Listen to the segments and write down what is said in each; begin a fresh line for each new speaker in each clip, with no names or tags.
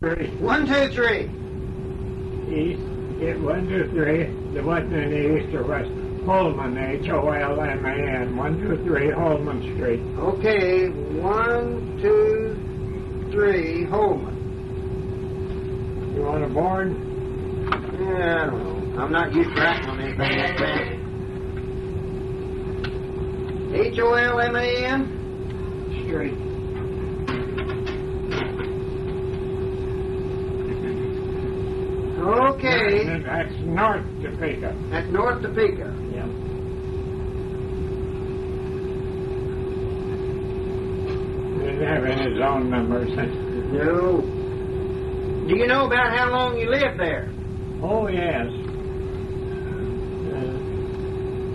Three.
1, 2, 3.
East. It 1, 2, 3. The west and the east or west. Holman, Holman. 1, 2, 3, Holman Street.
Okay, 1, 2, 3, Holman.
You want a board?
Yeah, I don't know. I'm not used to writing on anything like that. Holman?
Street.
Okay.
That's North Topeka.
That's North Topeka.
Yeah. Didn't have any zone numbers.
No. Do you know about how long you lived there?
Oh, yes.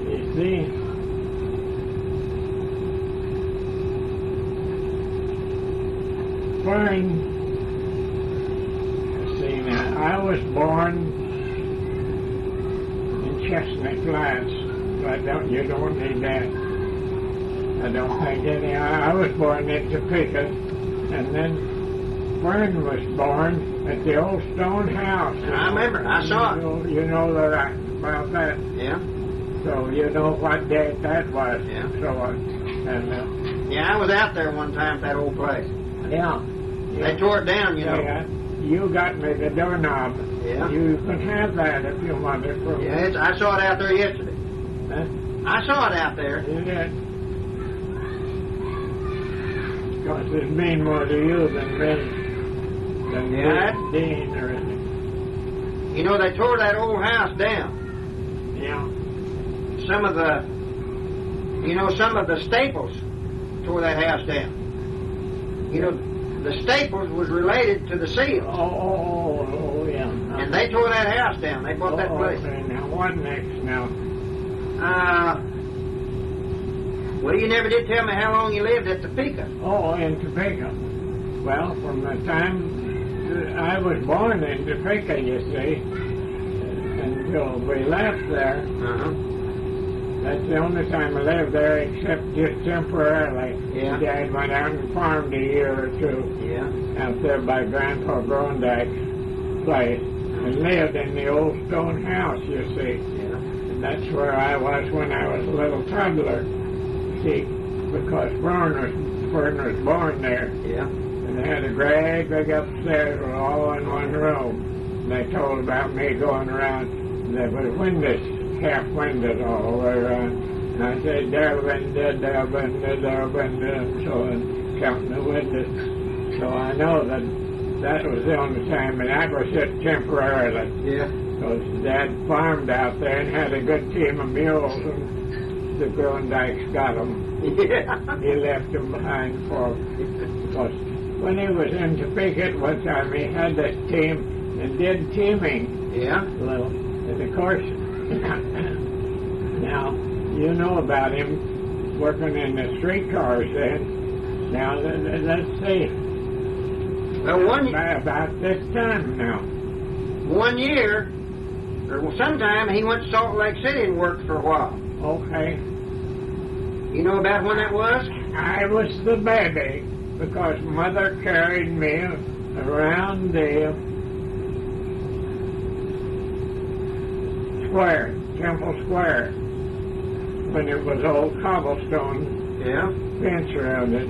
You see, Fern, let's see now, I was born in Chestnut Flats, but you don't need that. I don't think any. I was born in Topeka, and then Fern was born at the old stone house.
I remember. I saw it.
You know about that.
Yeah.
So you know what date that was.
Yeah.
So
Yeah, I was out there one time at that old place.
yeah.
They tore it down, you know.
Yeah, you got me the doorknob.
Yeah.
You can have that if you want it.
Yeah, I saw it out there yesterday.
Huh?
I saw it out there.
You did. Because it mean more to you than
Yeah.
Dean or anything.
You know, they tore that old house down.
Yeah.
Some of the Staples tore that house down. You know, the Staples was related to the Seals.
Oh, yeah.
And they tore that house down. They bought that place.
Okay. Now, what next now?
Well, you never did tell me how long you lived at Topeka.
Oh, in Topeka. Well, from the time I was born in Topeka, you see, until we left there.
Uh-huh.
That's the only time I lived there, except just temporarily.
Yeah.
Dad went out and farmed a year or two
Yeah.
out there by Grandpa Grondyke's place and lived in the old stone house, you see.
Yeah.
And that's where I was when I was a little toddler. See, because Fern was born there.
Yeah.
And they had a great big upstairs all in one room. And they told about me going around. There were windows, half windows all the way around. And I said, there, window, so on, counting the windows. So I know that was the only time, and that was just temporarily.
Yeah.
Because Dad farmed out there and had a good team of mules, and the Grondykes got them.
Yeah.
He left them behind for because when he was in Topeka one time, he had that team and did teaming.
Yeah.
Well, and of course, now you know about him working in the streetcars then. Now let's see.
Well,
about this time now.
1 year, or sometime, he went to Salt Lake City and worked for a while.
Okay.
You know about when that was?
I was the baby because Mother carried me around the square, Temple Square, when it was old cobblestone
Yeah.
fence around it.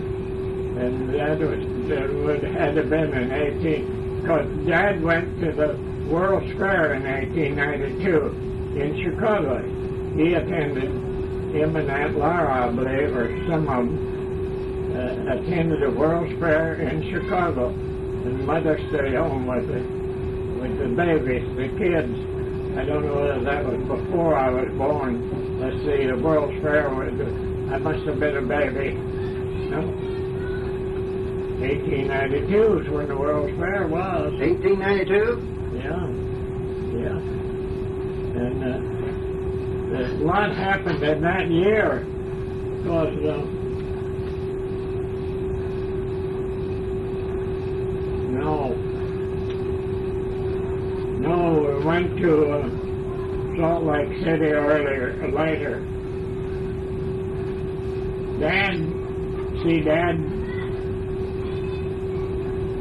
And that would had to been in 18, because Dad went to the World Square in 1892 in Chicago. He attended, him and Aunt Laura, I believe, or some of them, attended the World Fair in Chicago. And Mother stayed home with the babies, the kids. I don't know whether that was before I was born. Let's see, the World Fair was, I must have been a baby. No? 1892 is when the World Fair was.
1892?
Yeah. And a lot happened in that year because no, we went to Salt Lake City later. Dad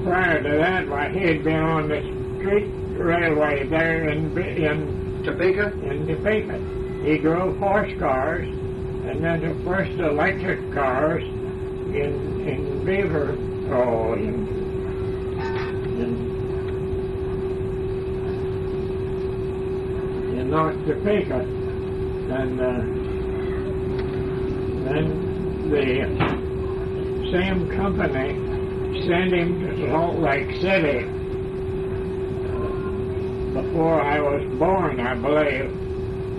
prior to that, why, he'd been on the street railway there in
Topeka?
Topeka. He drove horse cars, and then the first electric cars in Beaver, in North Topeka, and then the same company sent him to Salt Lake City before I was born, I believe,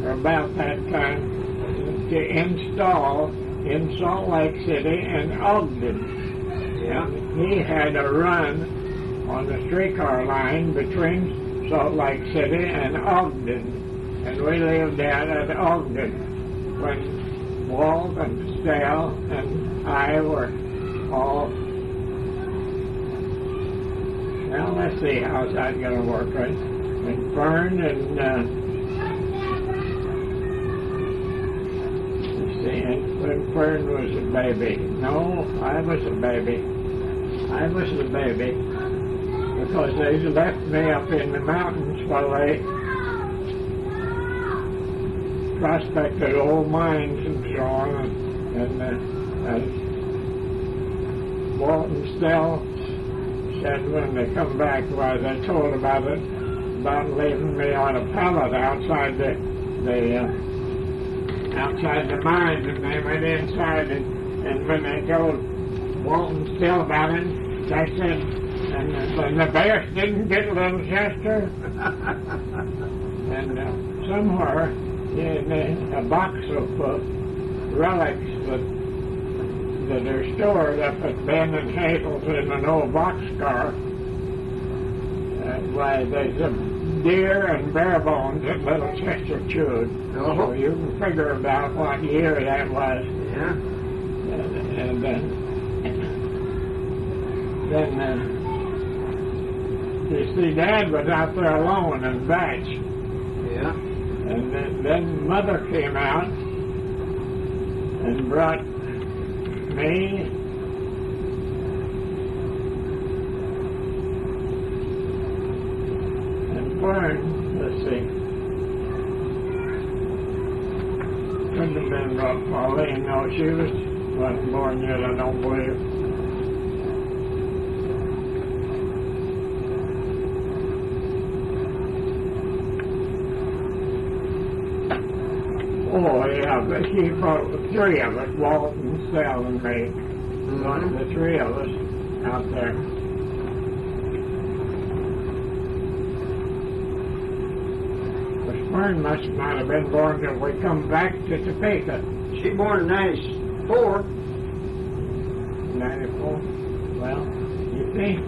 or about that time, to install in Salt Lake City and Ogden.
Yeah.
He had a run on the streetcar line between Salt Lake City and Ogden, and we lived out at Ogden when Walt and Stell and I were all. Well, let's see, how's that going to work, right? And Fern and let's see, and when Fern was a baby. No, I was a baby. I was a baby because they left me up in the mountains while they prospected old mines and so on, and Walt and Stell said when they come back, well, they told about it, about leaving me on a pallet outside the mine, and they went inside, and when they told Walt and Stell about it, they said, and the bears didn't get Little Chester, and somewhere in a box of relics that are stored up at Ben and Hazel's in an old boxcar. Why, there's a deer and bear bones that Little Chester chewed.
Oh.
So you can figure about what year that was.
Yeah.
And then you see, Dad was out there alone in Batch.
Yeah.
And then Mother came out and brought me and Fern, let's see. Couldn't have been brought Pauline. No, she wasn't born yet, I don't believe. Oh, yeah, but she brought the three of us, Walt and Sal and me.
Mm-hmm.
The three of us out there. But Fern must not have been born till we come back to Topeka.
She born in 94.
94. Well, you see.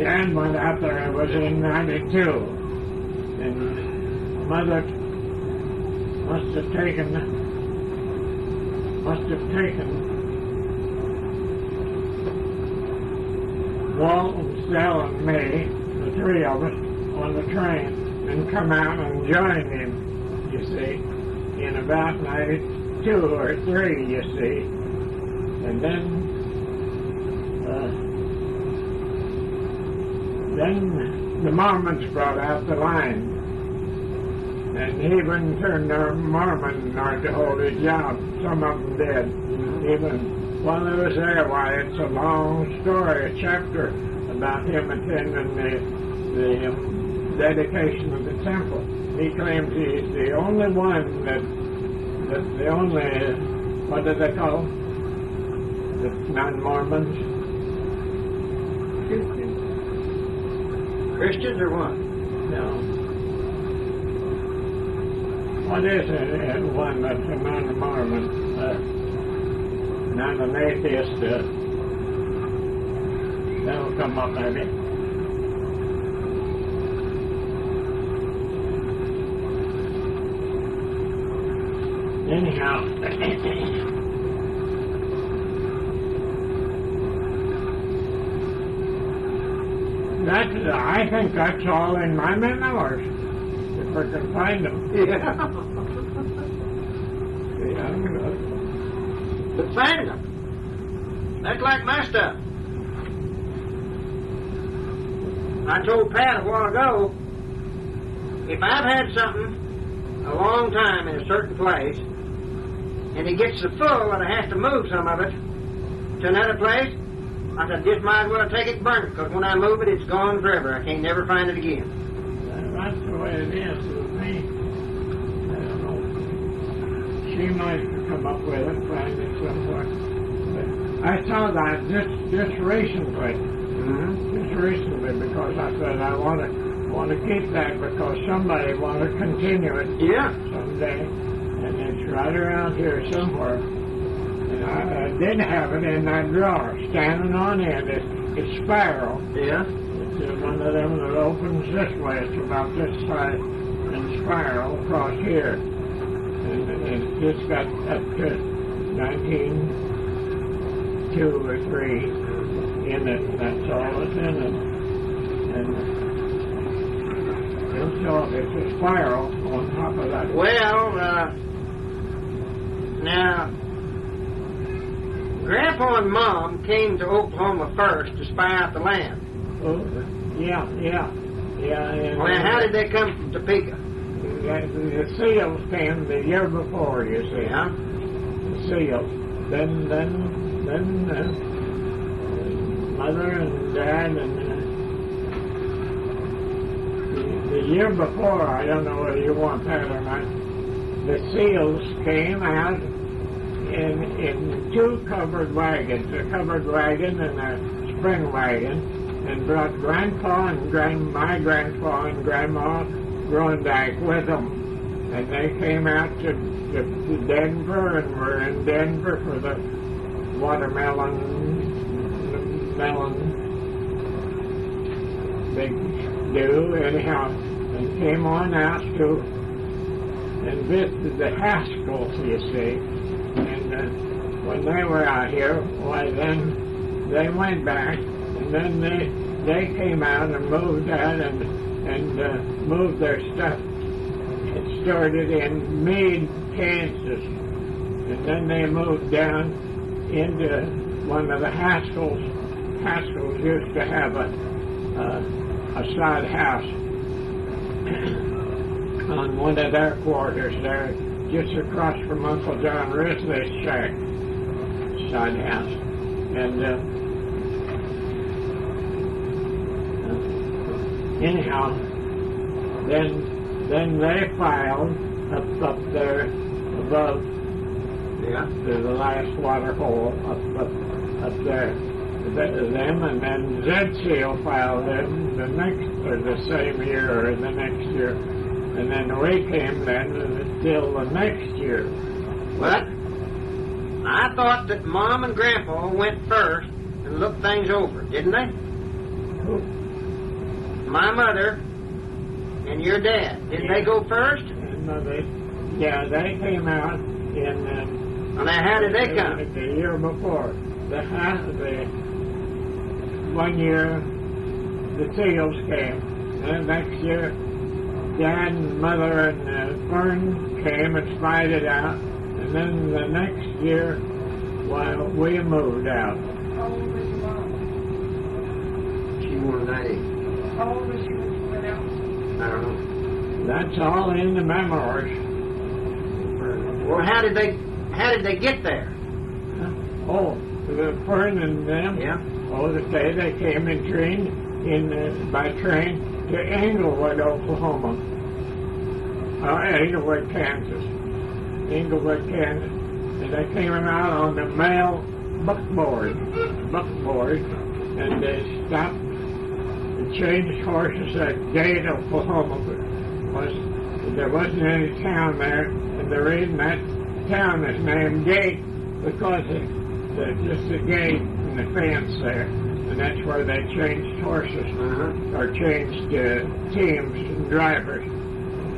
Dad went out there, it was in 92. And Mother must have taken Walt and Stell and me, the three of us, on the train and come out and joined him, you see, in about 92 or 3, you see. And then the Mormons brought out the line. And he wouldn't turn their Mormon nor to hold his job. Some of them did. Even while I was there, why, it's a long story, a chapter about him attending the dedication of the temple. He claims he's the only one what do they call the non-Mormons?
Christians or what?
No. What is it? One that's a non-Mormon, not an atheist. That'll come up maybe. Anyhow, I think that's all in my memoirs, if I can find them.
Yeah. But find them. That's like my stuff. I told Pat a while ago, if I've had something a long time in a certain place, and it gets so full that I have to move some of it to another place, I said, just might as well take it and burn it, because when I move it, it's gone forever. I can't never find it again.
That's the way it is with me. I don't know. She might come up with it, find it somewhere. But I saw that just recently. Just recently, because I said I want to keep that because somebody want to continue it.
Yeah.
Someday, and it's right around here somewhere. And I did have it in that drawer, standing on end. It's spiral.
Yeah.
It's one of them that opens this way. It's about this size and spiral across here. And it's just got up to 1902 or 3 in it. That's all that's in it. And it's a spiral on top of that.
Well, now, Grandpa and Mom came to Oklahoma first to spy out the land.
Oh, yeah. And,
Well, how did they come from Topeka?
The seals came the year before, you see.
Yeah.
The seals. Then Mother and Dad and the year before, I don't know whether you want that or not, the seals came out in 2 covered wagons, a covered wagon and a spring wagon, and brought Grandpa and my Grandpa and Grandma Grondyke with them. And they came out to Denver and were in Denver for the melon big do anyhow, and came on out to and visited the Haskells, you see. And when they were out here, why then they went back, and then they came out and moved out and moved their stuff. It started in Meade, Kansas, and then they moved down into one of the Haskells. Haskells used to have a sod house on one of their quarters there, just across from Uncle John Risley's shack, sod house. And anyhow, then they filed up there above,
Yeah.
to the last water hole up there. Them, and then Zed Seal filed in the next, or the same year, or the next year. And then we came then until the next year.
Well, I thought that Mom and Grandpa went first and looked things over, didn't they? My mother and your dad, didn't they go first?
And they came out in...
Well, now, how did they come?
The year before. The 1 year, the Seals came. And the next year, Dad and Mother and Fern came and spied it out. And then the next year, well, we moved out.
How old was your mom?
She was 90.
How old was you when you went out?
I don't know.
That's all in the memoirs.
Well, how did they get there?
Oh, the Fern and them?
Yeah.
Oh, they came in train, by train to Englewood, Oklahoma. Englewood, Kansas. And they came out on the mail buckboard, and they stopped and changed horses at Dade, Oklahoma. There wasn't any town there, and the reason that town is named Gate because there's just a gate and the fence there, and that's where they changed horses or changed teams and drivers.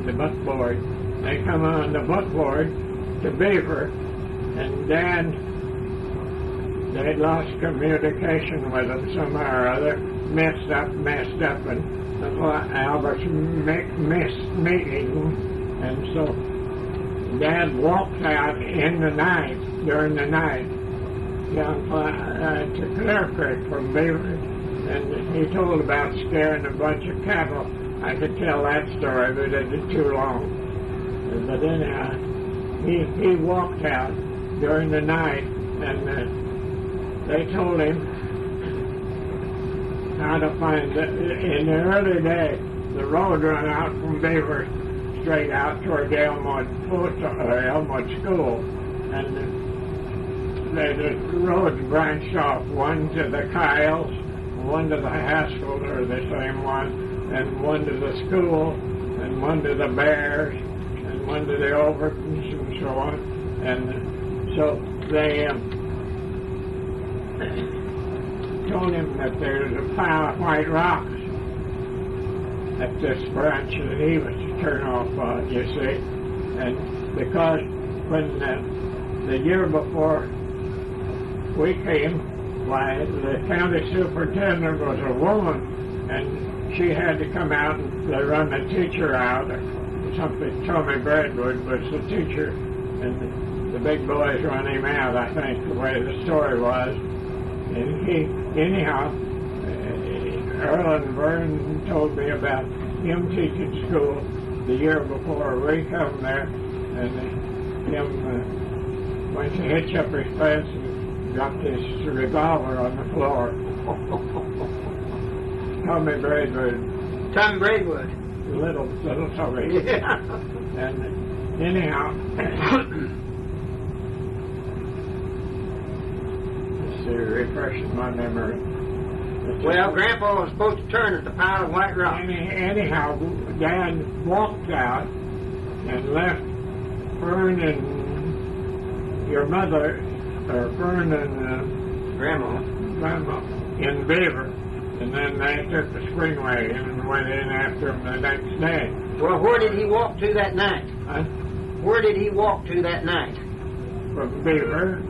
The buckboard. They come on the buckboard to Beaver, and they'd lost communication with them somehow or other, messed up, and Albert's missed meeting, and so Dad walked out in the night during the night down to Clear Creek from Beaver, and he told about scaring a bunch of cattle. I could tell that story, but it's too long. But anyhow, he walked out during the night, and they told him how to find it. In the early day, the road ran out from Beaver straight out toward the Elmwood School, and the roads branched off, one to the Kyles, one to the Haskell, or the same one, and one to the school, and one to the Bears, and one to the Overtons, and so on. And so they told him that there's a pile of white rocks at this branch that he was to turn off on, you see. And because when the year before we came, why, the county superintendent was a woman, and she had to come out and they run the teacher out, or something. Tommy Bradwood was the teacher, and the big boys run him out, I think, the way the story was. And anyhow, Earl and Vern told me about him teaching school the year before we come there, and him went to hitch up his fence and dropped his revolver on the floor. Tommy Braidwood.
Tommy Braidwood.
Little Tommy.
Yeah.
And anyhow, let's see, refreshing my memory.
Well, Grandpa was supposed to turn at the pile of white rocks.
Anyhow, Dad walked out and left Fern and your mother, or Fern and
Grandma
in Beaver, and then they took the spring wagon and went in after him the next day.
Well, where did he walk to that night?
Huh?
Where did he walk to that night?
From Beaver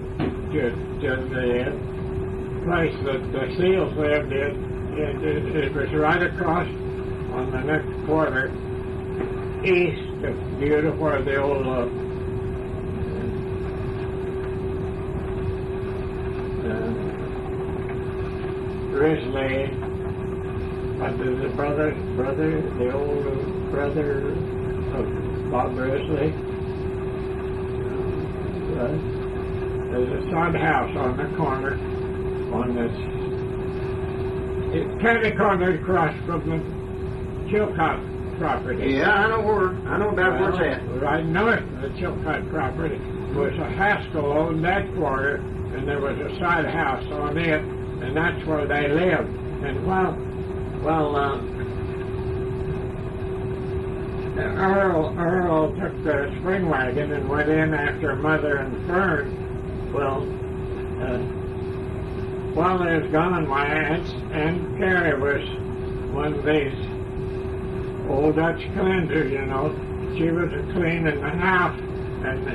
to the place that the Seals lived in. It was right across on the next quarter east of Buda, where the old Grizzly, the old brother of Bob Grizzly. There's a sod house on the corner, on this catty corner across from the Chilcott property.
Yeah, I know about where it's at.
Right north of the Chilcott property was a Haskell owned that quarter, and there was a side house on it, and that's where they lived. And Earl took the spring wagon and went in after Mother and Fern. Well, while they was gone, my Aunt Carrie was one of these old Dutch cleansers, you know. She was cleaning the house, and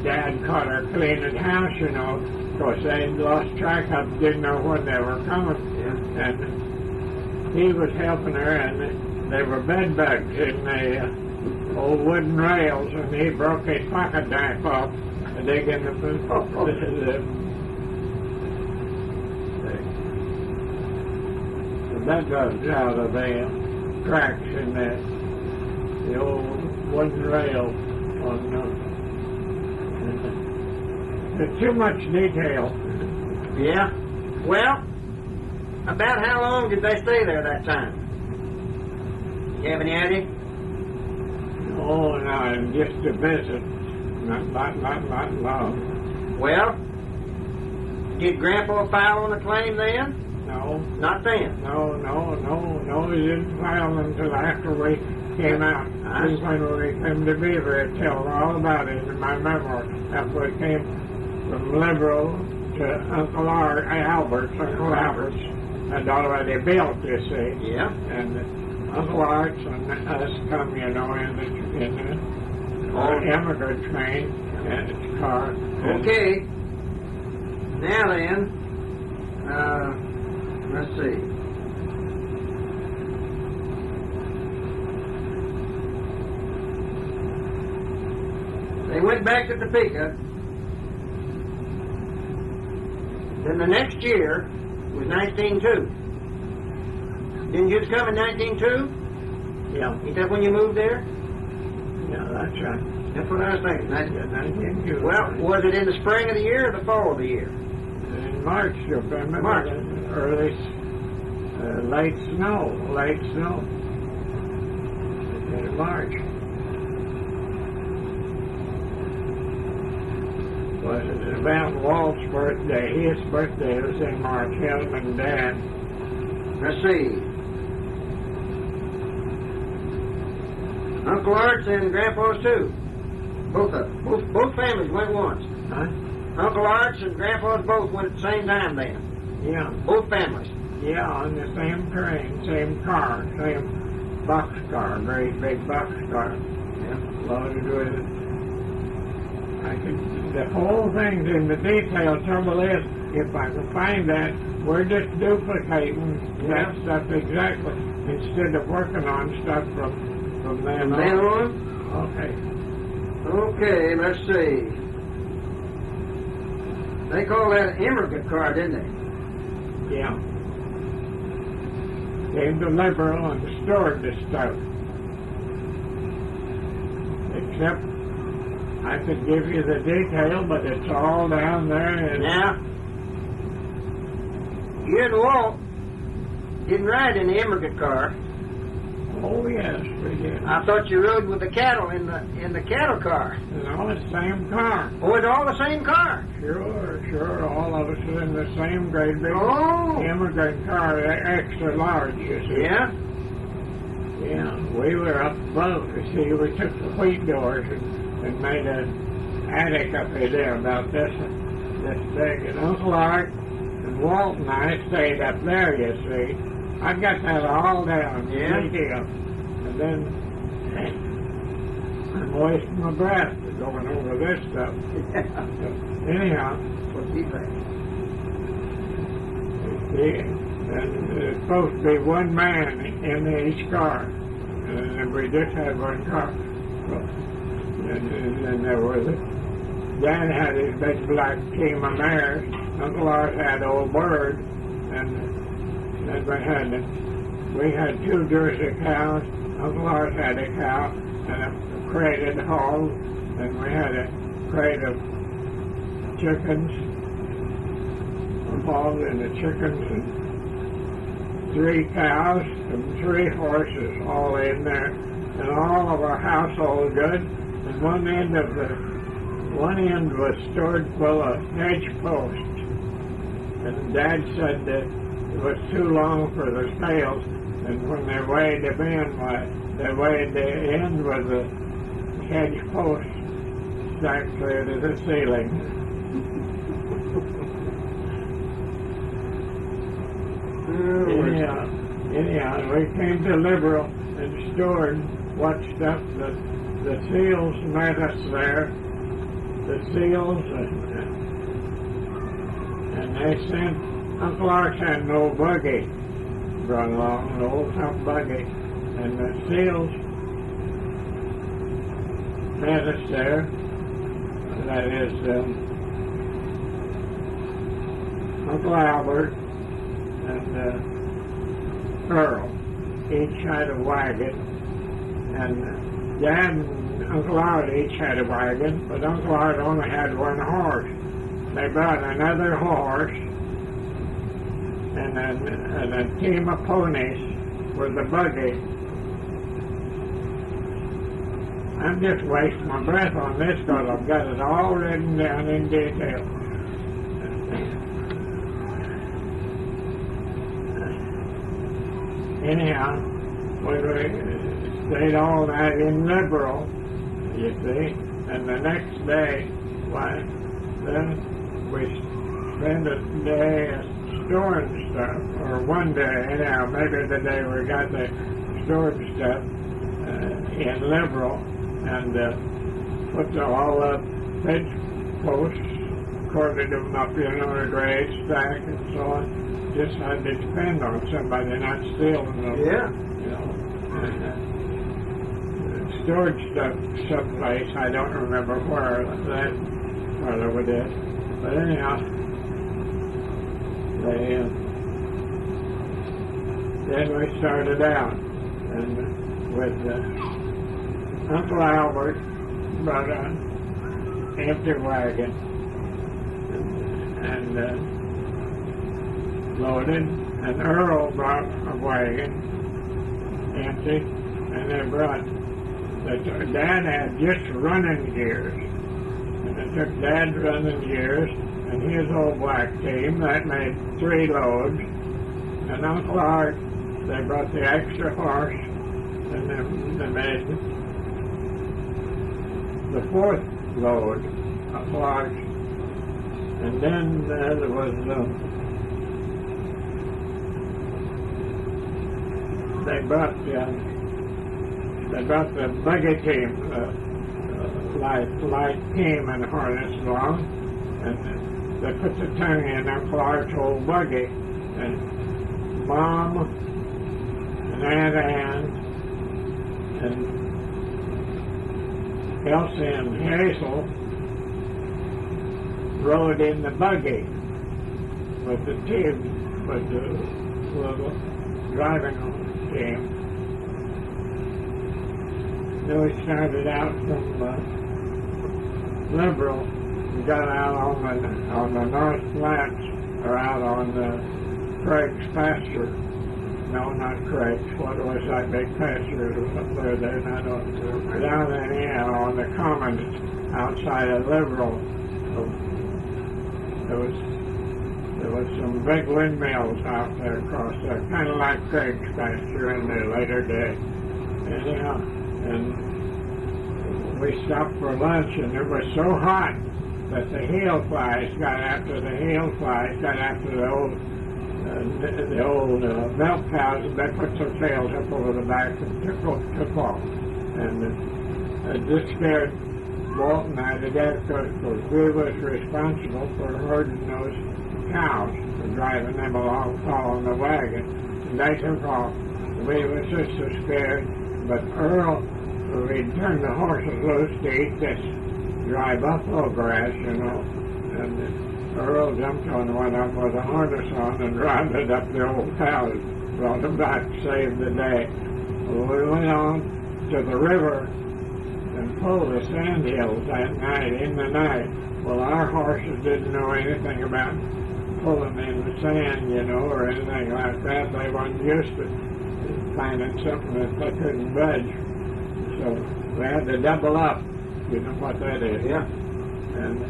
Dad caught her cleaning the house, you know. Of course, they lost track of, didn't know when they were coming.
Yeah.
And he was helping her, and there were bed bugs in the old wooden rails, and he broke his pocket knife off, digging the bed bugs out of the cracks in the old wooden rail on there's too much detail.
Yeah. Well, about how long did they stay there that time? You have any idea?
Oh, no, just to visit. Not long.
Well, did Grandpa file on the claim then?
No.
Not then?
No, he didn't file until after we came out. This when we came to Beaver, it tells all about it in my memoir. After we came from Liberal to Uncle Albert's, had already built, you see.
Yeah.
And Uncle Art's and us come, you know, in the immigrant train and its car.
Okay. Now then, let's see. They went back to Topeka, Then the next year was 1902. Didn't you come in 1902?
Yeah.
Ain't that when you moved there?
Yeah, that's right.
That's what I was thinking.
Yeah, 1902.
Well, was it in the spring of the year or the fall of the year?
In March, you remember?
March.
Early, late snow. In March. Was it about Walt's birthday? His birthday was in March. Him and Dad.
Let's see. Uncle Art's and Grandpa's too. Both of them. Both families went once.
Huh?
Uncle Art's and Grandpa's both went at the same time then.
Yeah.
Both families.
Yeah, on the same train, same car, same boxcar, great big boxcar.
Yeah.
Loaded with it. The whole thing's in the detail. Trouble is, if I can find that, we're just duplicating that stuff exactly instead of working on stuff from then on.
Then on?
Okay.
Okay, let's see. They call that an immigrant car, didn't they?
Yeah. Came to Liberal and stored the stuff. Except I could give you the detail, but it's all down there. And
Now, you and Walt didn't ride in the immigrant car.
oh yes, we did.
I thought you rode with the cattle in the cattle car.
And all the same car.
Oh, it's all the same car.
Sure. All of us are in the same great big
Oh.
immigrant car, extra large, you see.
Yeah.
Yeah, we were up above. You see, we took the wheat doors and made an attic up in there about this big. And Uncle Art and Walt and I stayed up there, you see. I got that all down.
Yeah.
Detail. And then I'm wasting my breath going over this stuff. Anyhow,
What's he think?
and there's supposed to be one man in each car. And we just had one car. And there was Dad had his big black team of mares. Uncle Art had old Bird. And we had 2 Jersey cows. Uncle Art had a cow and a crate of hogs. And we had a crate of chickens, hogs and the chickens, and 3 cows and 3 horses all in there. And all of our household goods. And one end was stored full of hedge posts. And Dad said that it was too long for the sails, and when they weighed them in, they weighed the end with the hedge post stuck clear to the ceiling. Anyhow, we came to Liberal and stored what stuff the seals met us there. The seals, and they sent Uncle Art had an old buggy brought along, an old tough buggy, and the seals met us there. That is, Uncle Albert and Earl each had a wagon, and Dad and Uncle Art each had a wagon, but Uncle Art only had one horse. They brought another horse and a team of ponies with the buggy. I'm just wasting my breath on this because I've got it all written down in detail. Anyhow, we stayed all night in Liberal, you see, and the next day, then we spent a day storing stuff, or one day, anyhow, maybe the day we got the stored stuff in Liberal, and put all the hedge posts, corded them up, in a great stack and so on. Just had to depend on somebody not stealing them.
Yeah.
You know. Stored stuff someplace, I don't remember where that we did. But anyhow, they then we started out, and with Uncle Albert brought an empty wagon and loaded, and Earl brought a wagon empty, and they brought. Dad had just running gears, and it took Dad's running gears and his old black team that made 3 loads, and Uncle Art, they brought the extra horse, and then they made the 4th load of logs, and then there was they brought the buggy team, light team and harness along, and they put the tongue in Uncle Art's old buggy, and Mom and Aunt Ann and Elsie and Hazel rode in the buggy with the team, with the little driving team. Then we started out from Liberal. We got out on the North Flats, or out on Craig's pasture. No, not Craig's. What was that big pasture up there? They're not on. Down there, on the commons outside of Liberal. There was some big windmills out there across there, kind of like Craig's pasture in the later day. Anyhow, and we stopped for lunch, and it was so hot that the hail flies got after the old milk cows, and they put their tails up over the back and took off. And it just scared Walt and I to death, because we was responsible for herding those cows and driving them along, following the wagon. And they took off. We were just so scared. But Earl, we'd turn the horses loose to eat this dry buffalo grass, you know. And Earl jumped on one of them with a harness on and rounded up the old cows, brought them back, saved the day. Well, we went on to the river and pulled the sand hills that night, in the night. Well, our horses didn't know anything about pulling in the sand, you know, or anything like that. They weren't used to finding something that they couldn't budge. So we had to double up. You know what that is?
Yeah.
And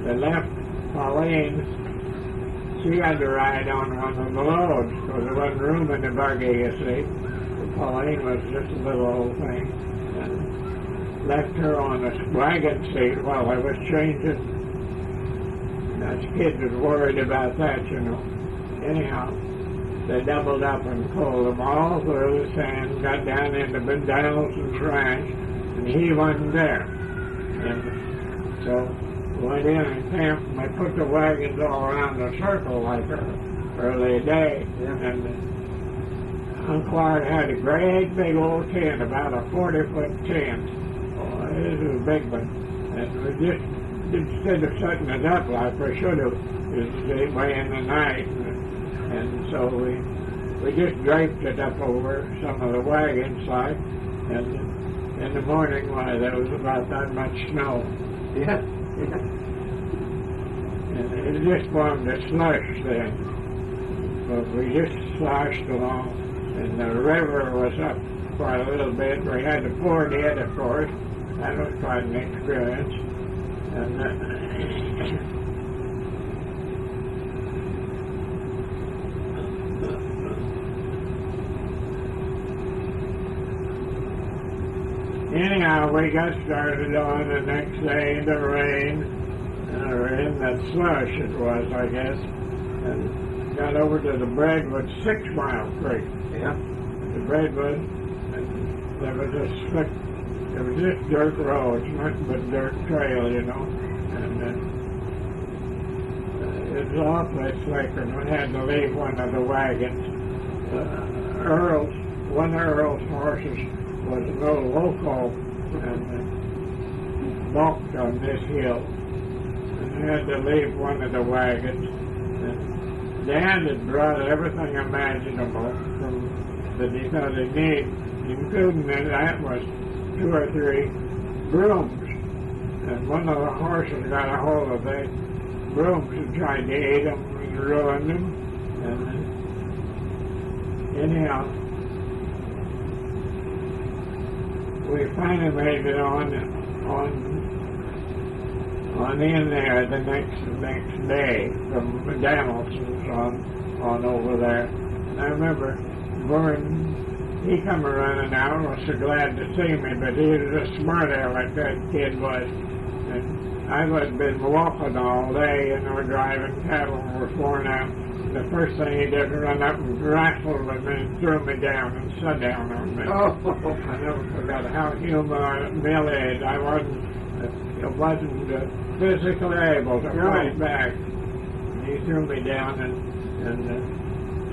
they left Pauline. She had to ride on one of the loads, because there wasn't room in the buggy, you see. Pauline was just a little old thing. And left her on the wagon seat while I was changing. Us kids was worried about that, you know. Anyhow, they doubled up and pulled them all through the sand, got down into Donaldson's ranch, and he wasn't there. And so we went in and camped, and they put the wagons all around the circle like early day.
Yeah.
And Uncle Art had a great big old tent, about a 40-foot tent. Oh, this was a big one. And we just, instead of setting it up like we should have, it way in the night. And so we just draped it up over some of the wagons, like, and in the morning, why, there was about that much snow.
Yeah.
And it just formed a slush then. But we just sloshed along, and the river was up quite a little bit. We had to ford it, of course. That was quite an experience. And anyhow, we got started on the next day in the rain, or in that slush it was, I guess, and got over to the Breadwood 6 Mile Creek.
Yeah.
The Breadwood, and there was a slick, there was just dirt roads, nothing but dirt trail, you know, and it was awfully slick, and we had to leave one of the wagons. One of Earl's horses was an old loco, and balked on this hill, and had to leave one of the wagons. And Dad had brought everything imaginable from that he thought he'd need, including that was 2 or 3 brooms. And one of the horses got a hold of the brooms and tried to eat them and ruin them. And anyhow, we finally made it on in there the next day from Danielson's on over there. And I remember Vern, he come running out and was so glad to see me, but he was a smart aleck, that kid was. And I had been walking all day, driving cattle and was worn out. The first thing he did was run up and rifled me and threw me down and sat down on me.
Oh.
I never forgot how humiliated I wasn't physically able to fight back. And he threw me down and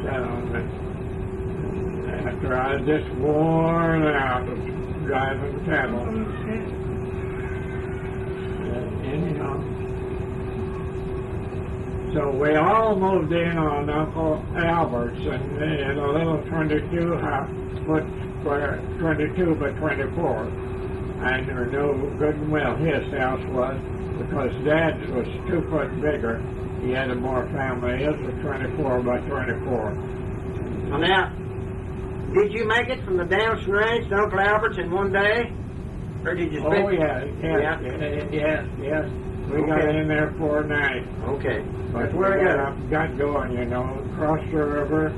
sat on me. And after I was just worn out of driving cattle. Anyhow. So we all moved in on Uncle Albert's in a little 22 foot square, 22 by 24. I knew good and well his house was, because Dad's was 2 foot bigger. He had a more family. His was 24 by 24.
Well, now, did you make it from the Downson Ranch to Uncle Albert's in one day? Or did you spend...
Oh, yes. We got in there 4 nights.
Okay.
But we got going, crossed the river,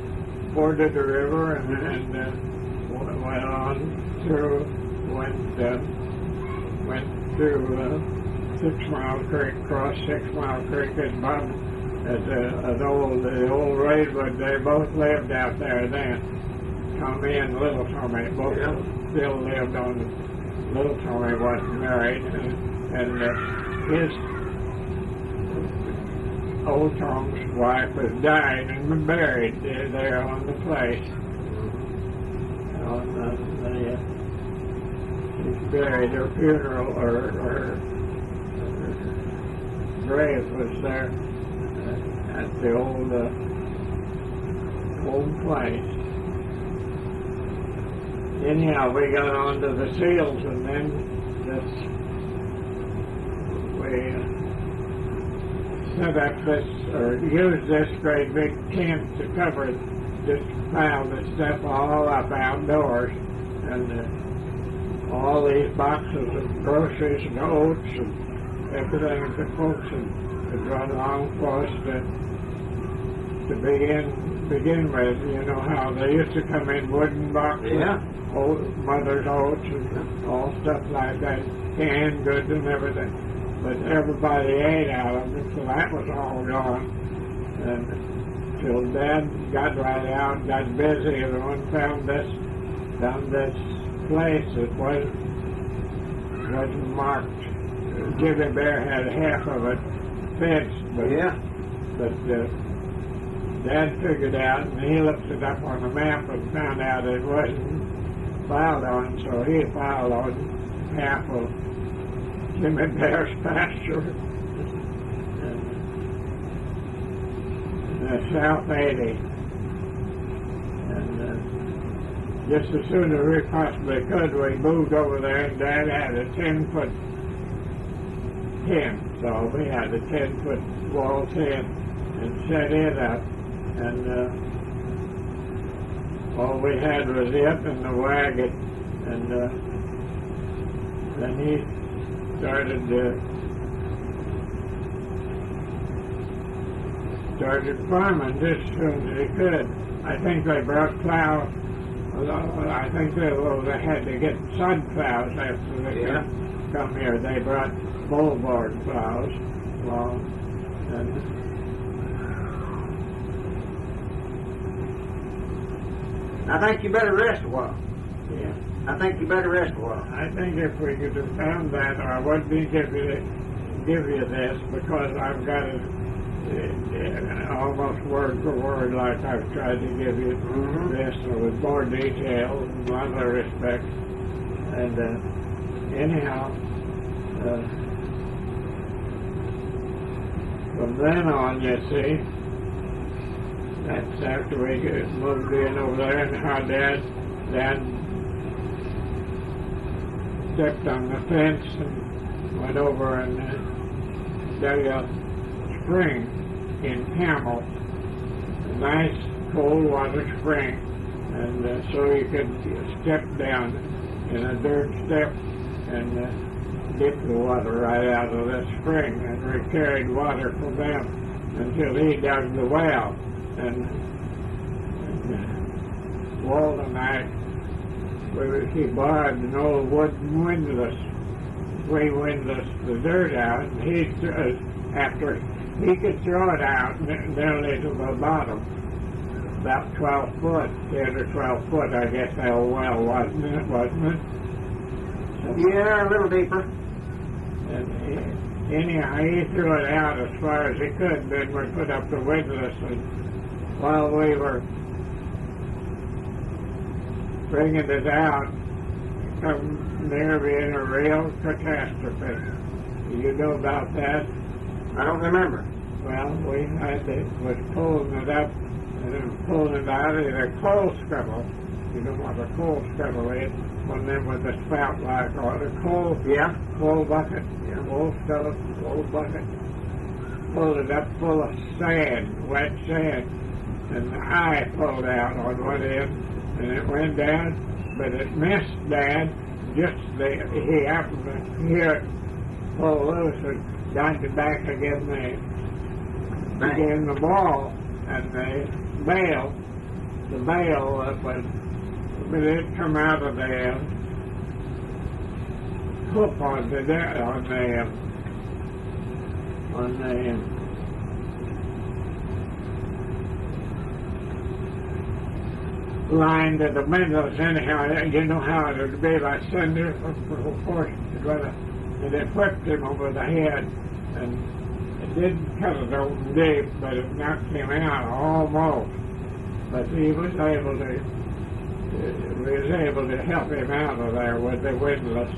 forded the river, and went on through, went through 6 Mile Creek, crossed 6 Mile Creek at the old Redwood. They both lived out there then. Tommy and Little Tommy both still lived on. Little Tommy wasn't married, and his old Tom's wife was died and been buried there on the place. She's buried. Her funeral or her grave was there at the old place. Anyhow, we got onto the seals, and then we set up this, or used this great big tent to cover it, just piled the stuff all up outdoors, and all these boxes of groceries and oats and everything that the folks had brought along for us to begin with. How they used to come in wooden boxes.
Yeah.
Old mother's oats and all stuff like that, canned goods and everything. But everybody ate out of it, so that was all gone. And till Dad got right out, got busy, and found this place that wasn't marked. Jimmy Bear had half of it fenced, but Dad figured out, and he looked it up on the map and found out it wasn't filed on, so he filed on half of Jimmy Bear's pasture. And South 80. And just as soon as we possibly could, we moved over there, and Dad had a 10-foot tent, so we had a 10-foot wall tent and set it up, and all we had was it and the wagon, and then he started farming just as soon as he could. I think they brought plows. I think they had to get sod plows after they could come here. They brought bullboard plows along, and
I think you better rest a while.
yeah.
I think you better rest a while.
I think if we could have found that, I wouldn't give you this, because I've got it almost word for word, like I've tried to give you this, with more detail in other respects. And anyhow, from then on, you see, That's after we moved in over there, and how Dad stepped on the fence and went over and dug a spring in Camel, a nice cold water spring, and so you could step down in a dirt step and get the water right out of the spring, and we carried water from them until he dug the well. And Walt and I, he borrowed an old wooden windlass. We windlass the dirt out, and he, after he could throw it out nearly to the bottom, about 12 foot, 10 or 12 foot, I guess that well wasn't it? So,
Yeah, a little deeper.
and anyhow, he threw it out as far as he could, then we put up the windlass, and while we were bringing it out, come near being a real catastrophe. Do you know about that?
I don't remember.
Well, we was pulling it up and then pulling it out in a coal scuttle. You know what a coal scuttle is? One them with a spout like on a coal bucket. Yeah, coal scuttle, coal bucket. Pulled it up full of sand, wet sand, and the eye pulled out on one end, and it went down, but it missed Dad. He happened to hear it pull loose and got it back again the ball, and the bail was, but it come out of the hook on the line to the windows anyhow. You know how it would be like cinder, of course, and it whipped him over the head, and it didn't cut it open deep, but it knocked him out almost. But he was able to help him out of there with the windlass.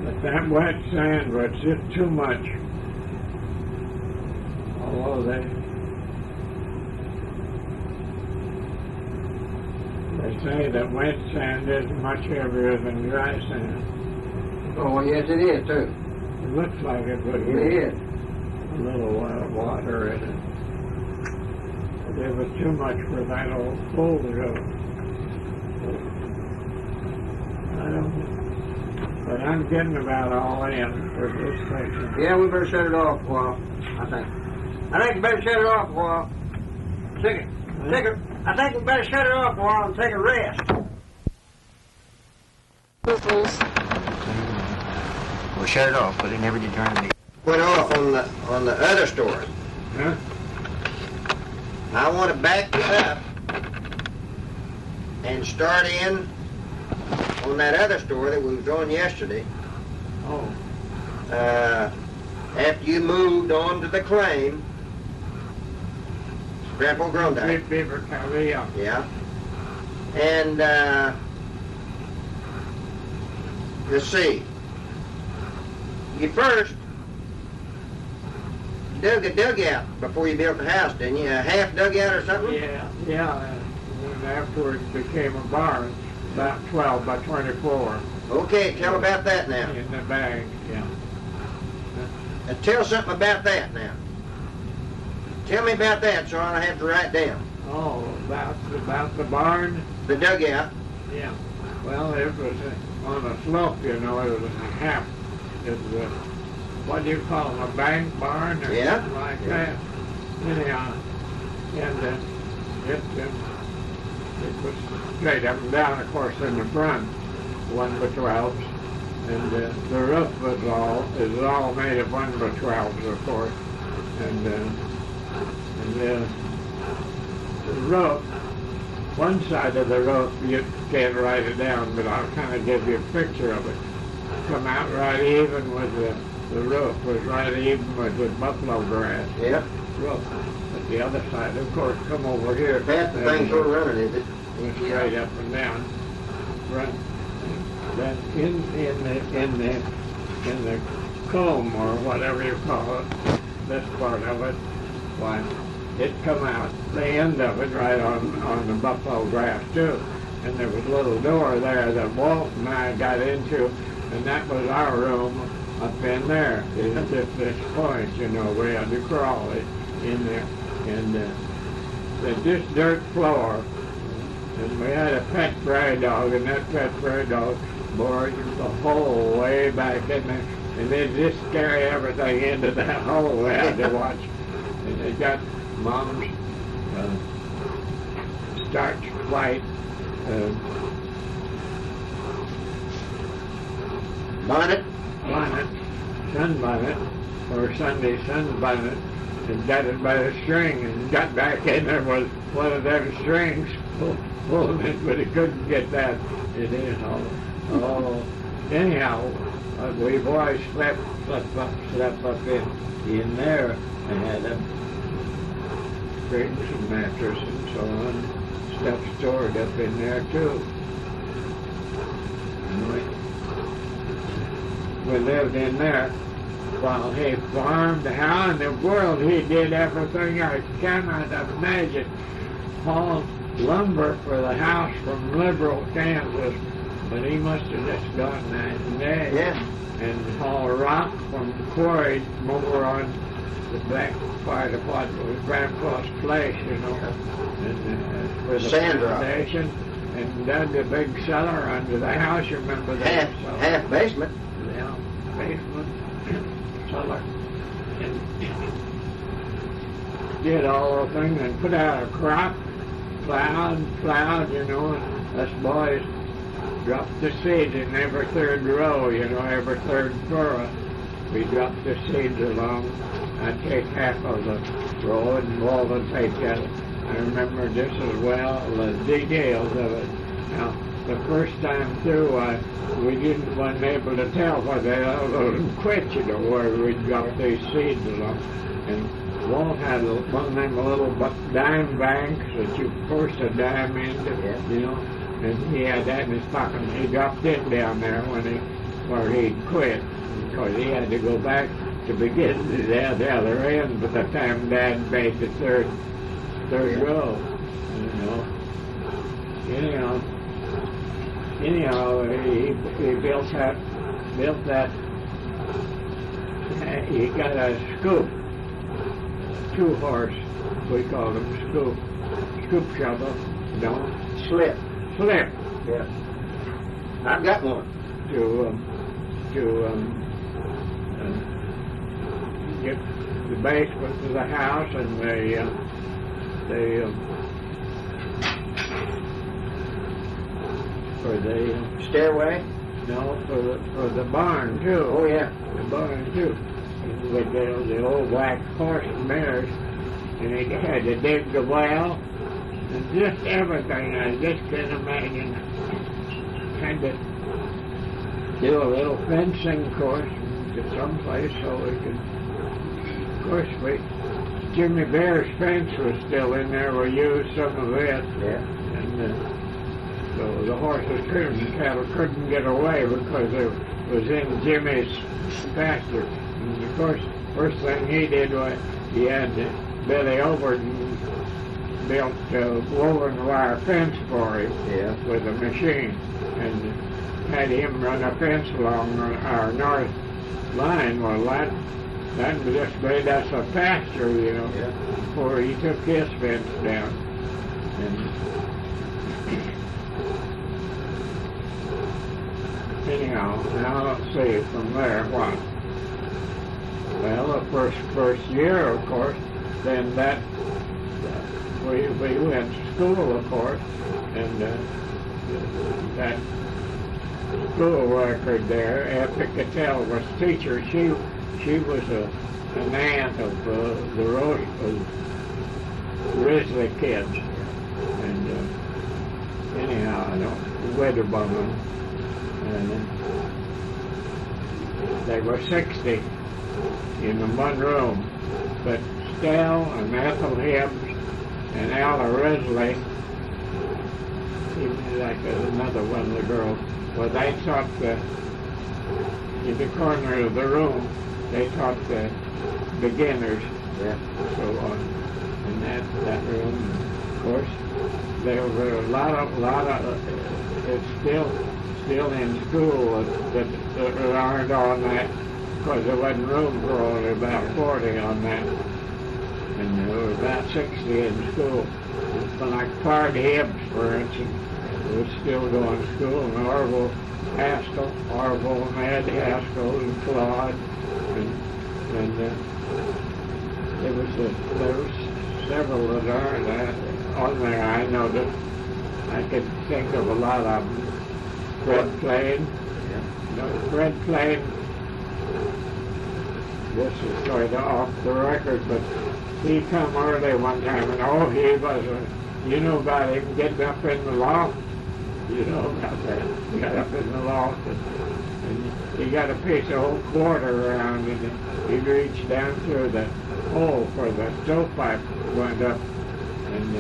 But that wet sand was just too much. Although they say that wet sand is much heavier than dry sand.
Oh, yes, it is, too.
It looks like it, but
It is.
a little water in it. But it was too much for that old pool to go. I don't know. But I'm getting about all in for this section.
Yeah, we better shut it off a while, I think. I think we better shut it off a while. I think we better shut it off a while and take a rest. We'll shut it off, but it never did turn it. Went off on the other story.
Huh?
I want to back you up and start in on that other story that we was on yesterday.
Oh.
After you moved on to the claim, Grandpa Grundy.
Big Beaver County, yeah.
Yeah. And let's see. You first dug a dugout before you built the house, didn't you? A half dugout or something?
Yeah. And then afterwards it became a barn, about 12 by 24.
Okay, tell about that now.
In the bag, yeah.
Tell something about that now. Tell me about that so I have to write down.
Oh, about the barn?
The dugout.
Yeah. Well, it was on a slope, you know. It was a half. It was a, what do you call them, a bank barn or something like that. Anyhow, and it was straight up and down, of course, in the front, 1x12s, and the roof is all made of 1x12s, of course, and the roof, one side of the roof, you can't write it down, but I'll kind of give you a picture of it. Come out right even with the roof was right even with the buffalo grass.
Yeah.
Roof. But the other side, of course, come over here.
That's the thing sort of running, is it?
Went straight up and down. Right. Then in the comb or whatever you call it, this part of it, why, it come out, the end of it right on the buffalo grass too. And there was a little door there that Walt and I got into, and that was our room up in there. At this point, you know, we had to crawl it in there. And this dirt floor, and we had a pet prairie dog, and that pet prairie dog bored the whole way back in there, and they just carry everything into that hole we had to watch. And they got Mom's starch white
Bonnet?
sunbonnet, or Sunday sunbonnet, and got it by the string, and got back in there with one of them strings pulling it, but he couldn't get that. It is all. Anyhow, we boys slept up in there, and had a springs and mattress and so on, stuff stored up in there too. We lived in there while he farmed. How in the world he did everything I cannot imagine. Hauled lumber for the house from Liberal, Kansas, but he must have just gotten that day.
Yeah.
And hauled rock from the quarry over on the back part of what was Grandpa's place, you know, and for the
Sand rock.
foundation, and dug a big cellar under the house. You remember that?
Half basement.
Yeah, basement, cellar, and did all the things and put out a crop, plowed, you know, and us boys dropped the seeds in every third row, you know, every third furrow. We dropped the seeds along. I'd take half of the row and Walt would take that. I remember this as well, the details of it. Now, the first time through, we wasn't able to tell whether they would quit, you know, where we'd drop these seeds along. And Walt had one of them little dime banks that you force a dime into, you know, and he had that in his pocket, and he dropped it down there where he'd quit, because he had to go back to begin the other end by the time Dad made the third row, you know. Anyhow, he built that. He got a scoop, 2-horse, we call them scoop shovel, no,
Slip.
Yeah.
I've got one.
To get the basement to the house and for the
Stairway?
no, for the barn too.
Oh, yeah.
The barn too. With the old black horse and mares, and he had to dig the well, and just everything. I just can't imagine. Had to do a little fencing course to someplace so we could. Of course, Jimmy Bear's fence was still in there. We used some of it.
Yeah.
And so the horses and cattle couldn't get away because it was in Jimmy's pasture. And of course, first thing he did was he had Billy Overton built a woven wire fence for him with a machine, and had him run a fence along our north line. Well, that just made us a pasture, you know, before he took his fence down. And anyhow, now let's see from there what. Well, the first year, of course, then that we went to school, of course, and that school record there, Effie Cattell was teacher. She was an aunt of the Risley kids, and anyhow, I don't Wedderburn, and they were 60 in the one room, but Stell and Ethel Hibbs and Ella Risley, even like another one of the girls, well, they thought in the corner of the room, they taught the beginners,
Yeah.
so on. In that room, of course, there were a lot of it's still in school that aren't on that, because there wasn't room for only about 40 on that, and there were about 60 in school. But like Card Hibbs, for instance, was still going to school, and Orville Haskell, and Ed Haskell, and Claude, and there was several that aren't on there. I know that I could think of a lot of them. Fred Plain, Fred Plain. This is sort of off the record, but he come early one time, and he was you know about him getting up in the loft? You know about that. He got up in the loft, and he got a piece of old quarter around, and he reached down through the hole where the stovepipe went up, and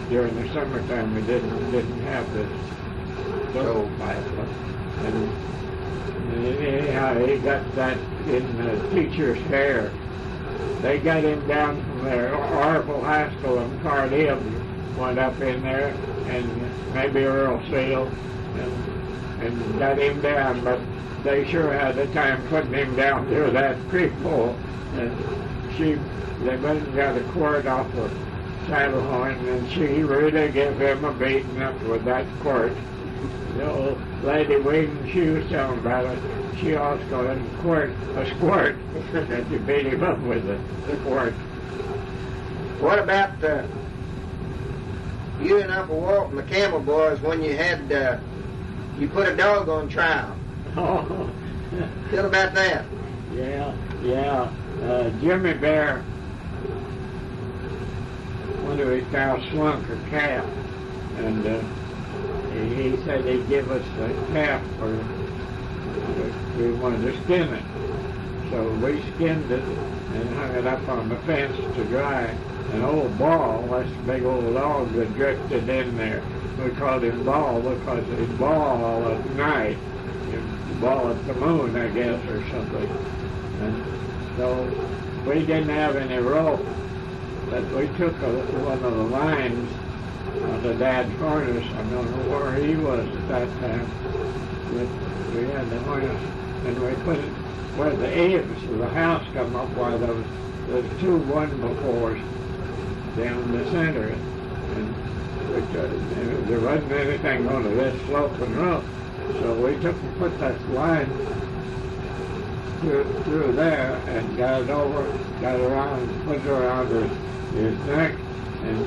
during the summertime we didn't have this stovepipe, and anyhow he got that in the teacher's hair. They got him down from there. Orville Haskell and Card Hibbs went up in there, and maybe Earl Seal, and got him down, but they sure had a time putting him down through that creek hole. And they went and got a quirt off the saddle horn, and she really gave him a beating up with that quirt. The old lady waving, she was telling about it. She also got a squirt, that you beat him up with the quirt.
What about you and Uncle Walt and the Campbell boys when you had you put a dog on trial?
Oh,
Tell about that.
yeah. Jimmy Bear, one of his cows slunk a calf, and he said he'd give us a calf for we wanted to skin it. So we skinned it and hung it up on the fence to dry. An old Ball, that's a big old log that drifted in there. We called him Ball because he'd bawl at night. He'd bawl at the moon, I guess, or something. And so we didn't have any rope, but we took one of the lines to Dad's harness. I don't know where he was at that time. But we had the harness, and we put it where the eaves of the house come up, where there was two one-befores down the center, and there wasn't anything on this sloping roof, so we took and put that line through there and got it around, put it around his neck, and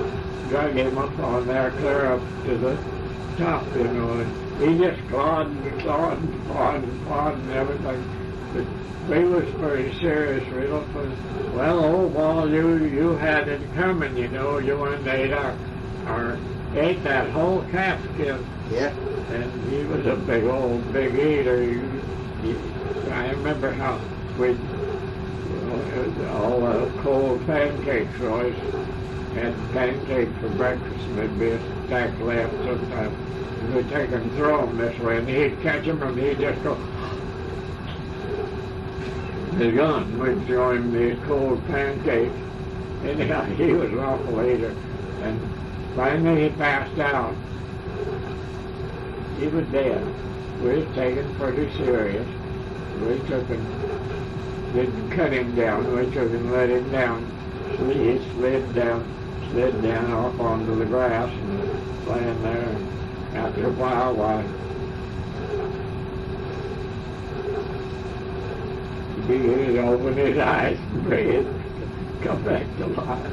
drug him up on there, clear up to the top, and he just clawed and everything. But we was pretty serious. We looked for, well, old Ball, you had it coming, you went and ate that whole calf skin.
Yeah.
And he was a big eater. I remember how we'd all cold pancakes. We always had pancakes for breakfast, and there'd be a stack left sometimes. And we'd take and throw them this way, and he'd catch them, and he'd just go, he's gone. We'd throw him these cold pancakes. Anyhow, he was an awful eater. And finally he passed out. He was dead. We was taken pretty serious. We took and didn't cut him down. We took and let him down. So he slid down off onto the grass and was laying there. After a while, he'd open his eyes and breathe, come back to life.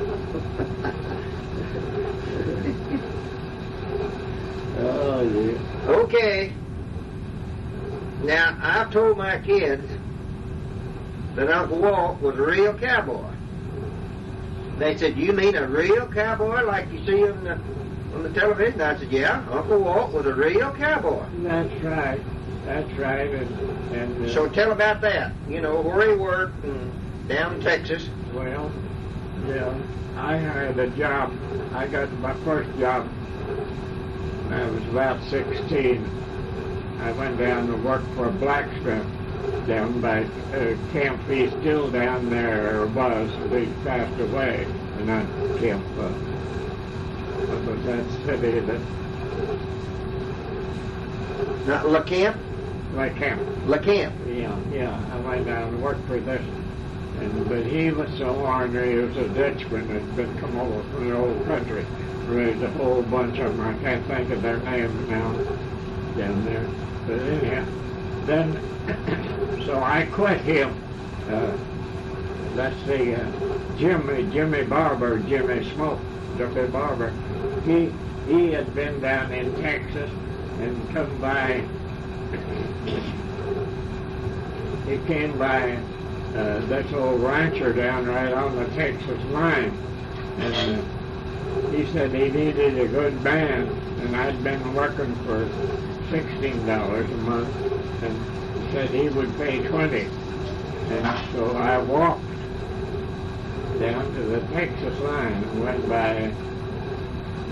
Oh, yeah.
Okay. Now, I've told my kids that Uncle Walt was a real cowboy. They said, you mean a real cowboy like you see on the television? I said, yeah, Uncle Walt was a real cowboy.
That's right. And
so tell about that. Where he worked down in Texas.
Well, yeah, I had a job. I got my first job when I was about 16. I went down to work for a blacksmith down by Camp. He's still down there, or was. He passed away, and not Camp. But that city that
Not LeCamp?
Camp.
LeCamp.
Yeah. I went down and worked for this. But he was so ornery. He was a Dutchman that had been come over from the old country. Raised a whole bunch of them. I can't think of their names now down there. But anyhow, then, so I quit him. Let's see, Jimmy Barber, Jimmy Smoke, Jimmy Barber. He had been down in Texas and come by. He came by this old rancher down right on the Texas line, and he said he needed a good band, and I'd been working for $16 a month, and he said he would pay $20, and so I walked down to the Texas line and went by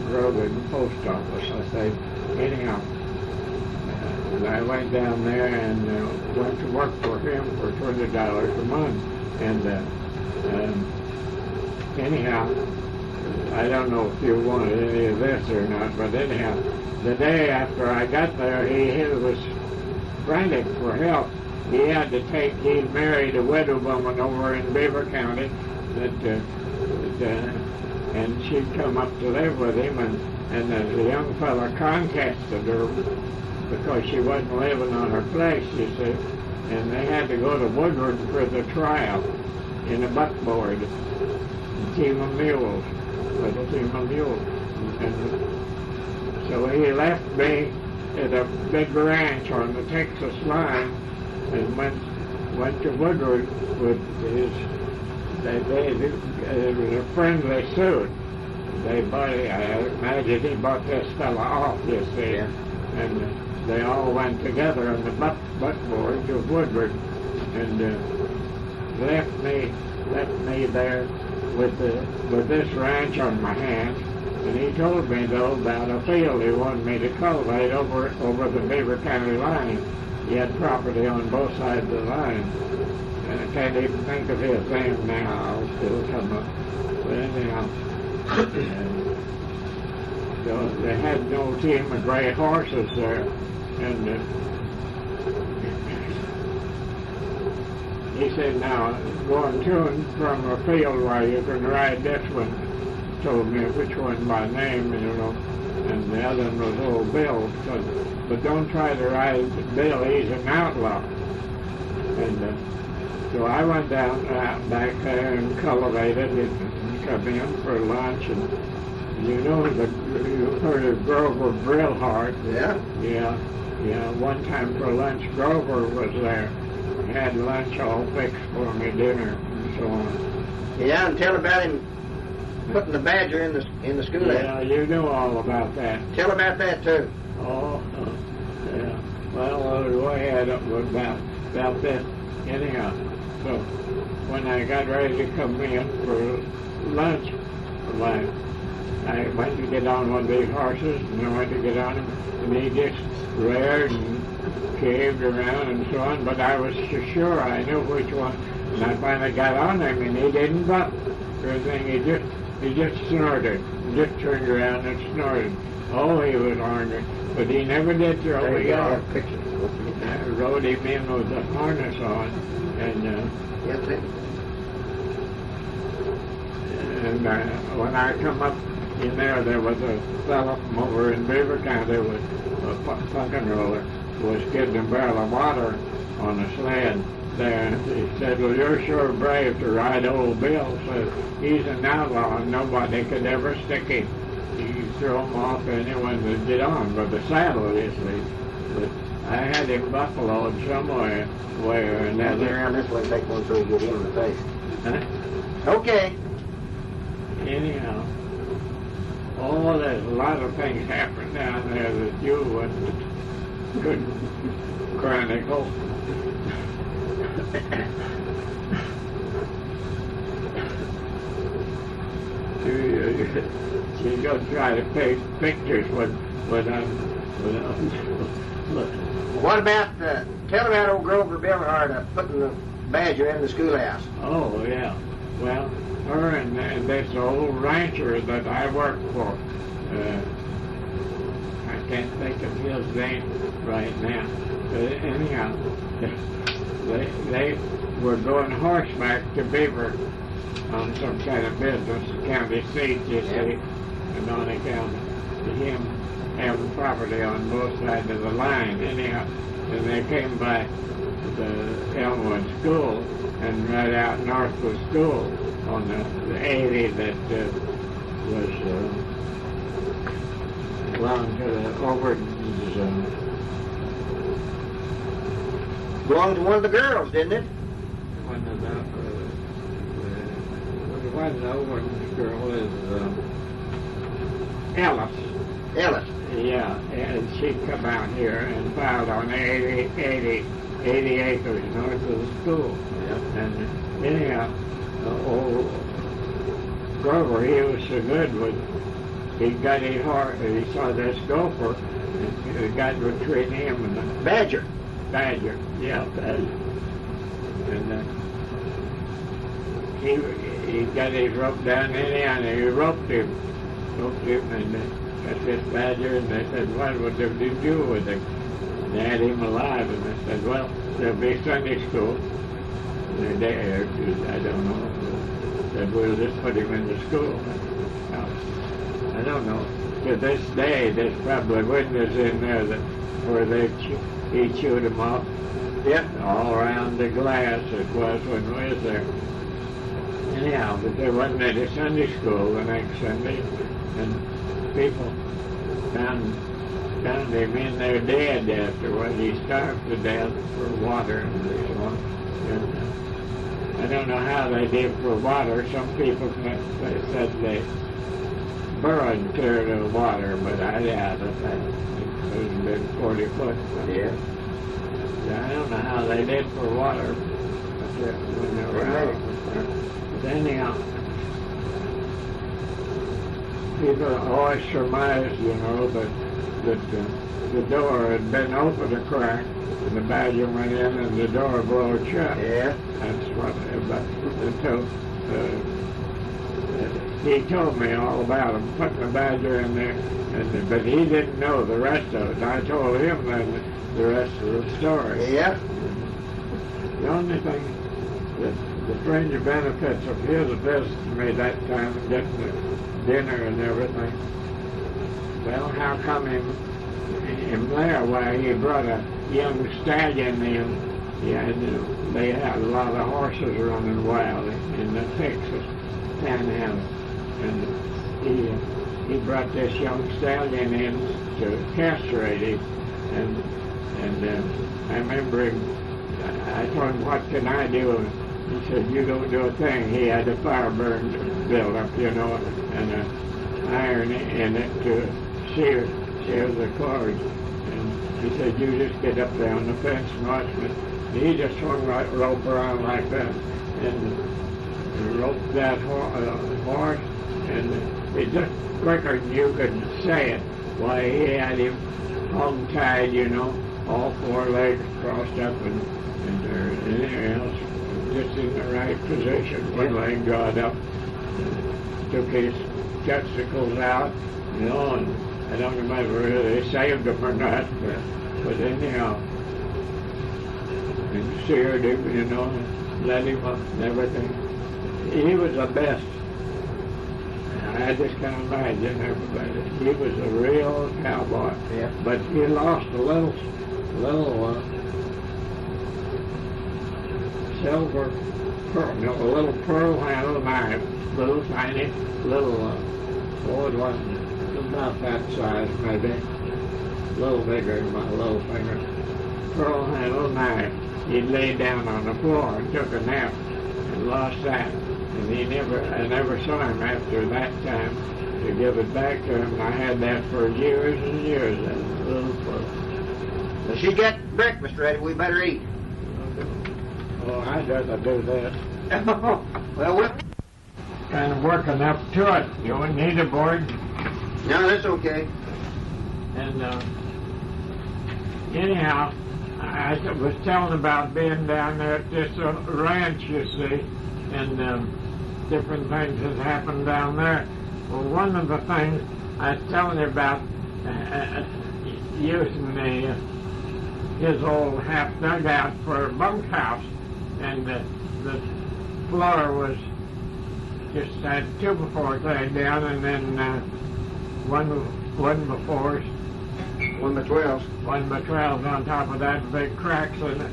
Grogan Post Office. I said, anyhow, and I went down there and went to work for him for $20 a month. And anyhow, I don't know if you wanted any of this or not, but anyhow, the day after I got there, he was frantic for help. He'd married a widow woman over in Beaver County, and she'd come up to live with him, and the young fella contacted her because she wasn't living on her place, you see, and they had to go to Woodward for the trial in a buckboard, a team of mules, little team of mules. And so he left me at a big ranch on the Texas line and went to Woodward with his. It was a friendly suit. I imagine he bought this fella off, you see, and they all went together on the buckboard to Woodward, and left me there with this ranch on my hands. And he told me though about a field he wanted me to cultivate over the Beaver County line. He had property on both sides of the line, and I can't even think of his name now. I'll still come up. But anyhow. So they had no team of gray horses there, and he said, now, going to and from a field where you can ride this one, told me which one by name, and the other one was old Bill, but don't try to ride Bill, he's an outlaw. And so I went down back there and cultivated and come in for lunch, and you heard of Grover Brillhart.
Yeah.
Yeah. One time for lunch, Grover was there. He had lunch all fixed for me, dinner, and so on.
Yeah, and tell about him putting the badger in the school.
Yeah, you know all about that.
Tell about that too.
Oh, yeah. Well, go ahead about this. Anyhow, so when I got ready to come in for lunch, I went to get on one of these horses, and I went to get on him, and he just reared and caved around and so on, but I was sure I knew which one, and I finally got on him, and he didn't buck or anything. He just snorted, just turned around and snorted. Oh, he was ornery, but he never did throw me off. I rode him in with the harness on, and when I come up in there was a fellow from over in Beaver County with a pumpkin roller who was getting a barrel of water on a sled there. And he said, well, you're sure brave to ride old Bill. So he's an outlaw and nobody could ever stick him. You throw him off anyone that get on with the saddle, you see. But I had him buffaloed somewhere, where another.
Around this way, take one so we get him in the face.
Huh?
Okay.
Anyhow, there's a lot of things happen down there that you couldn't chronicle. You go try to take pictures with
What about Tell him that old Grover Billhart putting the badger in the schoolhouse.
Oh, yeah. Well, her and this old rancher that I work for, I can't think of his name right now. But anyhow, they were going horseback to Beaver on some kind of business, county seat, you see, and on account of him having property on both sides of the line. Anyhow, and they came by the Elmwood School and right out north of school on the 80 that was belonged to the Overton's.
Belonged to one of the girls, didn't it?
One of the Overton's girl is Ellis.
Ellis.
Yeah, and she come out here and filed on 80 acres north of the school.
Yeah.
And anyhow, old Grover, he was so good with, he got his heart, he saw this gopher, and the guy was treating him and the
Badger.
badger, yeah, badger. And he got his rope down anyhow, and he roped him, and got this badger, and they said, what would they do with him? They had him alive, and they said, well, there'll be Sunday school. And a day or two, I don't know. Said, we'll just put him into school. I don't know. To this day, there's probably windows in there that where he chewed them off.
Yeah.
All around the glass it was when we was there. Anyhow, but there wasn't any Sunday school the next Sunday, and people found him in there dead afterward. He starved to death for water and so on. And I don't know how they did for water. Some people said they burrowed clear to the water, but I doubt it. It was a big 40 foot.
Yeah.
I don't know how they did for water when they were out. But anyhow, people always surmise, you know, that the door had been open a crack, and the badger went in, and the door blowed shut.
Yeah.
That's what. Until he told me all about him putting the badger in there, but he didn't know the rest of it. I told him then the rest of the story.
Yeah.
The only thing that the fringe benefits of his visit to me that time, getting the dinner and everything. Well, how come him there? Why, he brought a young stallion in. They had a lot of horses running wild in the Texas panhandle, and he brought this young stallion in to castrate him, and I remember him. I told him, what can I do? He said, you don't do a thing. He had a fire burn built up, you know, and an iron in it to shear the cords. And he said, you just get up there on the fence and watch me. And he just swung that rope around like that and roped that horse, and it just quicker than you could say it. Why, he had him hog-tied, you know, all four legs crossed up and anything else just in the right position, one leg got up, took his testicles out, you know, and I don't remember whether they saved him or not, but anyhow, and seared him, you know, and let him up and everything. He was the best. I just can't imagine everybody. He was a real cowboy.
Yeah.
But he lost a little silver pearl, no, a little pearl handle knife, little tiny, little, it wasn't about that size maybe, a little bigger than my little finger, pearl handle knife. He lay down on the floor and took a nap and lost that. And I never saw him after that time to give it back to him. I had that for years and years, that little pearl.
Well, she got breakfast ready. We better eat.
Oh, I'd rather do that.
Well, we're...
Kind of working up to it. You wouldn't need a board.
No, that's okay.
And anyhow, I was telling about being down there at this ranch, you see, and different things that happened down there. Well, one of the things I was telling you about using his old half dugout for a bunkhouse, and the floor was just had 2 before laid down, and then one before.
1 by 12.
1 by 12 on top of that, big cracks in it.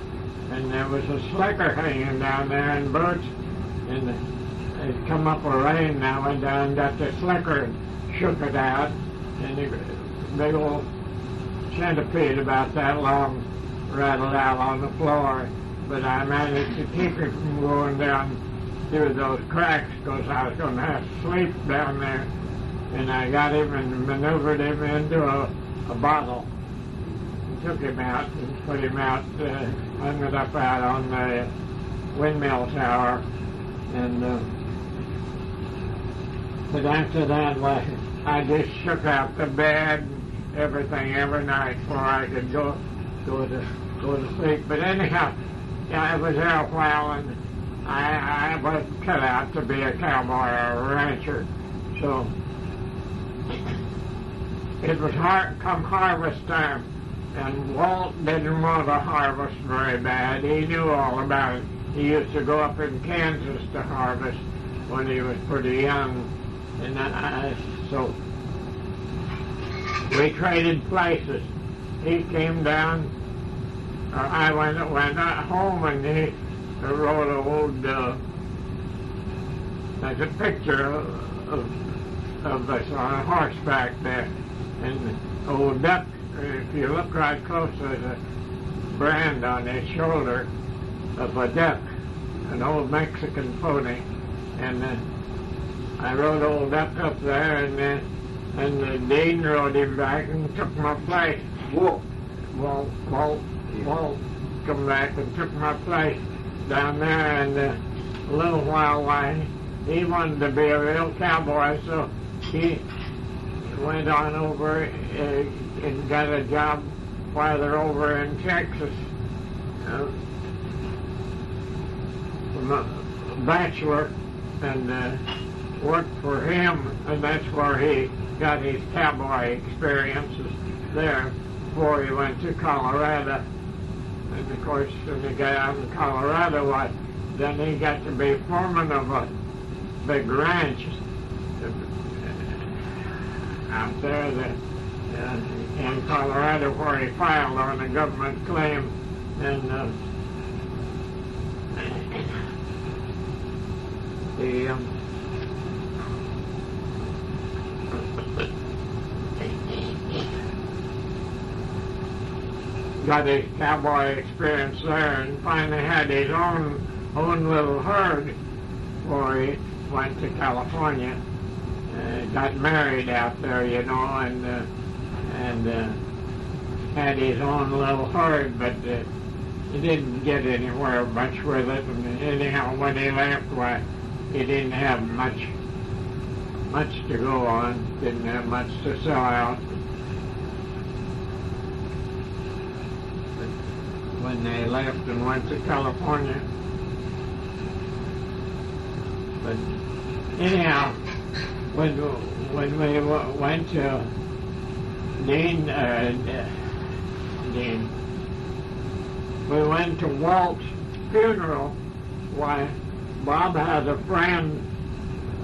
And there was a slicker hanging down there in boots. And it come up a rain now and down, got the slicker and shook it out. And the big old centipede about that long rattled out on the floor. But I managed to keep it from going down through those cracks because I was going to have to sleep down there. And I got him and maneuvered him into a bottle. Took him out and put him out, hung it up out on the windmill tower. And but after that, well, I just shook out the bed and everything every night before I could go to sleep. But anyhow, yeah, I was there a while, and I wasn't cut out to be a cowboy or a rancher. So it was come harvest time, and Walt didn't want to harvest very bad. He knew all about it. He used to go up in Kansas to harvest when he was pretty young, and so we traded places. He came down, or I went home, and he wrote an old, there's a picture of us on horseback there. And the old duck, if you look right close, there's a brand on his shoulder of a duck, an old Mexican pony. And I rode old duck up there, and the dean rode him back and took my place. Walt come back and took my place down there, and a little while he wanted to be a real cowboy, so he went on over and got a job while they're over in Texas. A bachelor, and worked for him, and that's where he got his cowboy experiences there before he went to Colorado. And of course, when he got out in Colorado, then he got to be foreman of a big ranch out there in Colorado, where he filed on a government claim, and got his cowboy experience there, and finally had his own little herd before he went to California. Got married out there, you know, and had his own little herd, but he didn't get anywhere much with it. And anyhow, when he left, why, he didn't have much to go on, didn't have much to sell out. But when they left and went to California, but anyhow, when we went to Dean, we went to Walt's funeral. Why, Bob has a friend,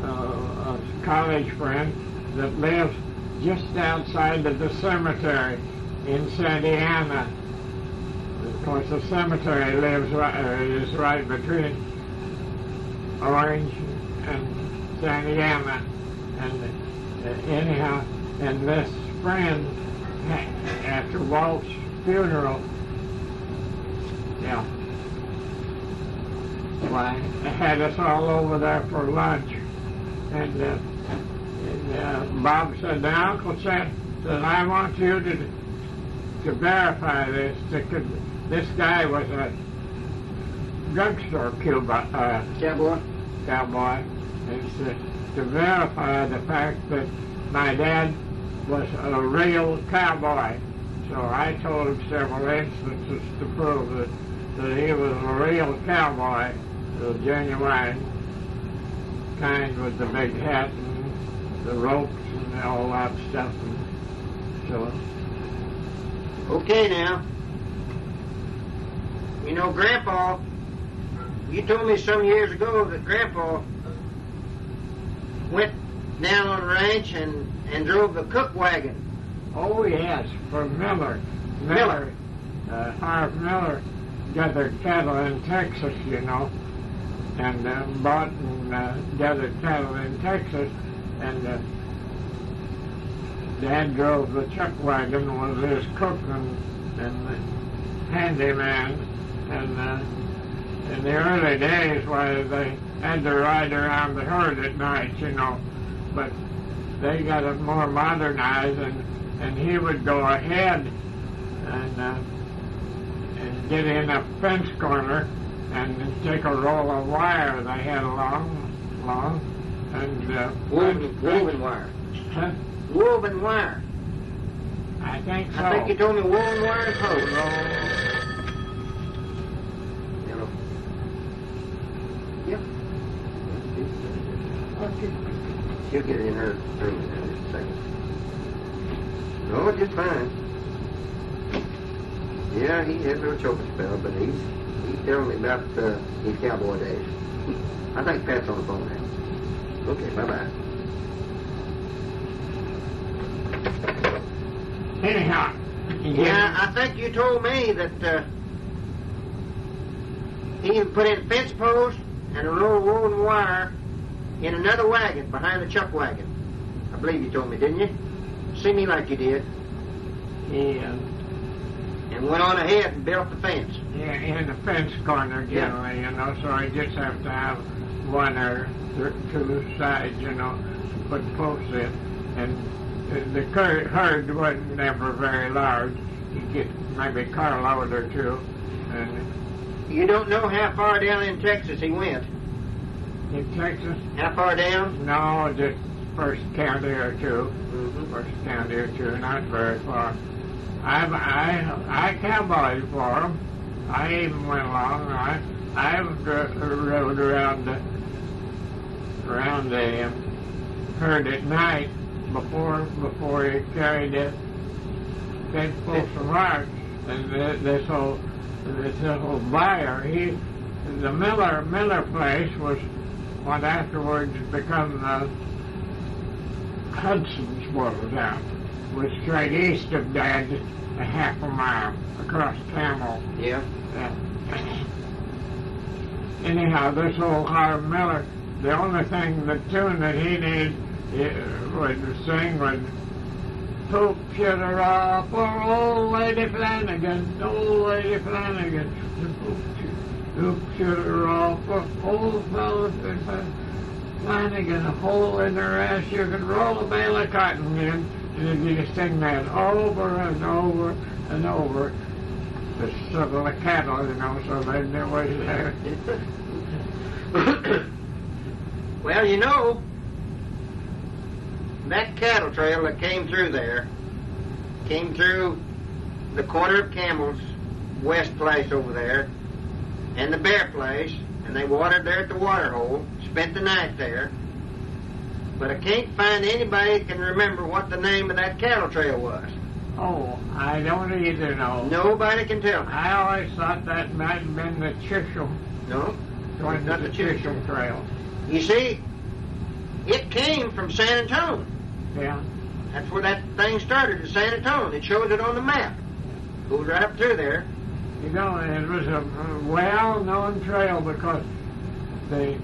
a college friend, that lives just outside of the cemetery in Santa Ana. Of course, the cemetery is right between Orange and Santa Ana. And anyhow, and this friend, after Walt's funeral, why, had us all over there for lunch. And Bob said, the uncle said that I want you to verify this. This guy was a drugstore cowboy. And said, to verify the fact that my dad was a real cowboy. So I told several instances to prove that he was a real cowboy, the genuine kind with the big hat and the ropes and all that stuff. And so,
Okay, now. You know, Grandpa, you told me some years ago that Grandpa went down on the ranch and drove the cook wagon.
oh yes, for Miller.
Miller.
Harv Miller gathered cattle in Texas, you know, and bought and gathered cattle in Texas, and Dad drove the chuck wagon with his cook and handyman, and in the early days, why they had to ride around the herd at night, you know, but they got it more modernized, and he would go ahead and get in a fence corner and take a roll of wire they had along, and
Woven wire.
Huh?
Woven wire.
I think so.
I think you told me woven wire and hose. Yep. She'll get in her room in just a second. No, just fine. Yeah, he had a little choking spell, but he's telling me about his cowboy days. I think Pat's on the phone now. Okay, bye-bye.
Anyhow.
Yeah, I think you told me that he had put in fence posts and a roll of woven wire in another wagon behind the chuck wagon. I believe you told me, didn't you? Seemed me like you did.
Yeah.
And went on ahead and built the fence.
Yeah, in the fence corner generally, you know, so I just have to have one or two sides, you know, to put posts in. And the herd wasn't never very large. You get maybe a carload or two. And
You don't know how far down in Texas he went?
in Texas,
How far down?
no, just first county or two.
Mm-hmm.
First county or two, not very far. I cowboyed for them. I even went along. I rode around the herd at night before he carried it. They pulled some rocks, and this whole buyer, the Miller place was what afterwards become the Hudson's was out. Was straight east of Dad, a half a mile across Camel.
Yeah.
Anyhow, this old Harv Miller, the only thing, the tune that he did would sing was "Poop Shooter off for old Lady Flanagan, old Lady Flanagan, poop shooter off for old fella Flanagan, a hole in her ass you could roll a bale of cotton in." And you sing that over and over and over. The sort of the cattle, you know, so they knew was there.
Well, you know, that cattle trail that came through there came through the corner of Camel's West place over there and the Bear place, and they watered there at the water hole, spent the night there. But I can't find anybody that can remember what the name of that cattle trail was.
Oh, I don't either know.
Nobody can tell me.
I always thought that might have been the Chisholm.
No,
Going
not
to
the
the
Chisholm.
Chisholm Trail.
You see, it came from San Antonio.
Yeah.
That's where that thing started, in San Antonio. It shows it on the map. Goes right up through there.
You know, it was a well-known trail because the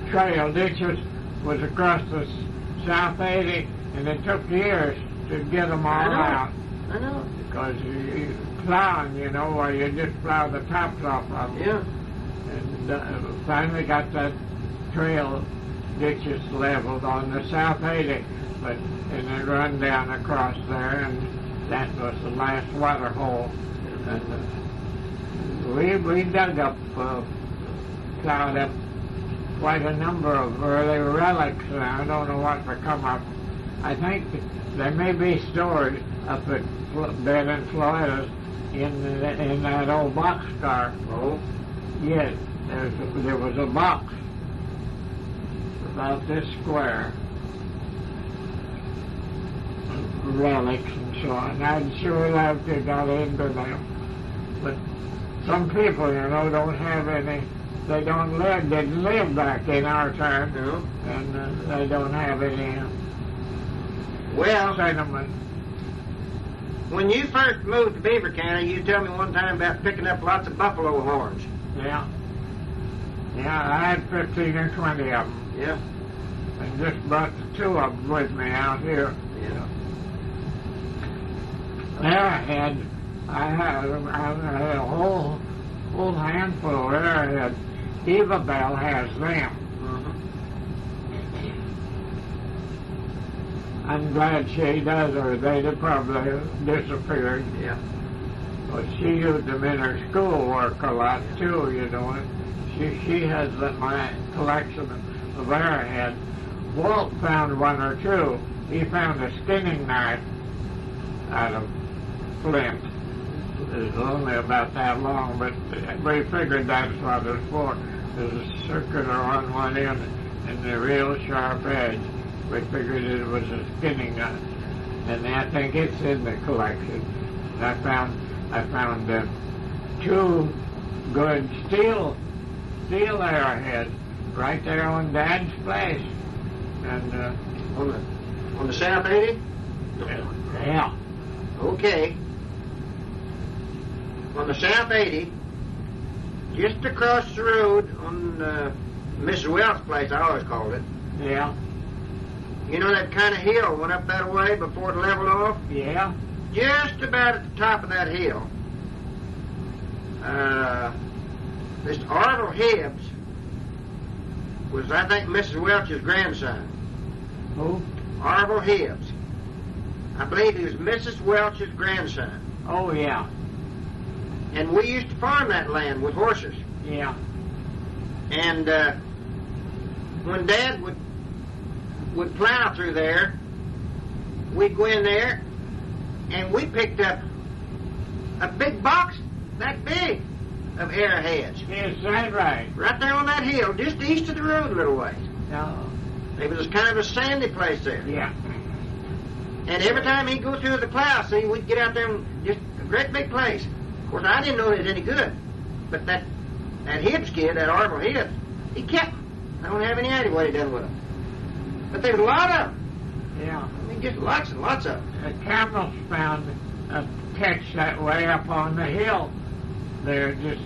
trail ditches was across the South 80, and it took years to get them all out.
I know.
Because you plowing, you know, where you just plow the tops off of them.
Yeah.
And finally got that trail ditches leveled on the South 80, and it run down across there, and that was the last water hole. And we dug up, plowed up quite a number of early relics, and I don't know what become of. I think they may be stored up at Bed in Florida in that old boxcar.
Oh,
Yes, there was a box about this square, relics and so on. I'd sure love to got into them, but some people, don't have any. They didn't live back in our time,
no.
and they don't have any
Well,
sentiment.
when you first moved to Beaver County, you told me one time about picking up lots of buffalo horns.
Yeah. Yeah, I had 15 or 20 of them,
Yeah.
and just brought the 2 of them with me out here.
Yeah.
Arrowhead, I had a whole handful of arrowhead. Eva Bell has them. I'm glad she does, or they'd have probably disappeared.
Yeah.
But she used them in her schoolwork a lot too, She has my collection of arrowhead. Walt found 1 or 2. He found a skinning knife out of flint. It was only about that long, but we figured that's what it was for. There's a circular on one end and the real sharp edge. We figured it was a skinning knife, and I think it's in the collection. I found 2 good steel arrowheads right there on Dad's place, and
On the South 80?
yeah.
Okay. On the South 80, just across the road on Mrs. Wells' place, I always called it.
Yeah,
You know that kind of hill went up that way before it leveled off?
yeah,
Just about at the top of that hill, Mr. Arnold Hibbs was, I think, Mrs. Welch's grandson.
who?
Arnold Hibbs. I believe he was Mrs. Welch's grandson.
Oh, yeah,
And we used to farm that land with horses.
yeah,
And when Dad would plow through there, we'd go in there, and we picked up a big box that big of arrowheads.
is that right?
Right there on that hill, just east of the road a little ways.
No,
It was kind of a sandy place there.
yeah,
And every time he'd go through the plow, see, we'd get out there and just a great big place. Of course, I didn't know it was any good. But that Hibbs kid, that Arnold Hibbs, he kept them. I don't have any idea what he done with them. But there's a lot of them.
yeah.
I mean, just lots and lots of them.
The camels found a catch that way up on the hill. They're just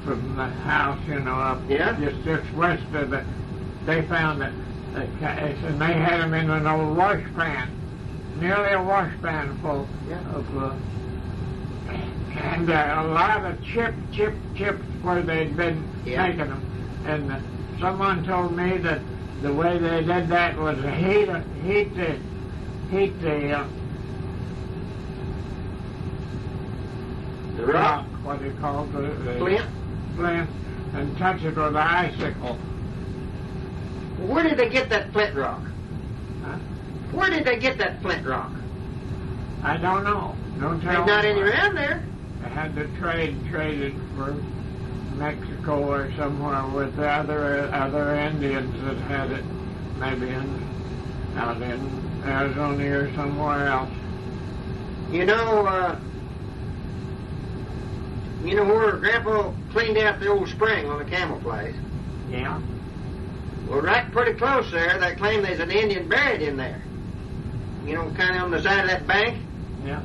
from the house, up
Yeah.
just west of it. They found it, and they had them in an old washpan, nearly a washpan full of, and a lot of chips where they'd been taking them. And someone told me that the way they did that was to heat
The rock,
what do you call it?
flint.
Flint, and touch it with an icicle.
Where did they get that flint rock?
Huh?
Where did they get that flint rock?
I don't know. Don't tell
There's not
me.
any around there.
They had to trade it for Mexico or somewhere with the other Indians that had it, maybe out in Arizona or somewhere else.
You know where Grandpa cleaned out the old spring on the camel place?
Yeah.
Well, right pretty close there, they claim there's an Indian buried in there. Kind of on the side of that bank.
Yeah.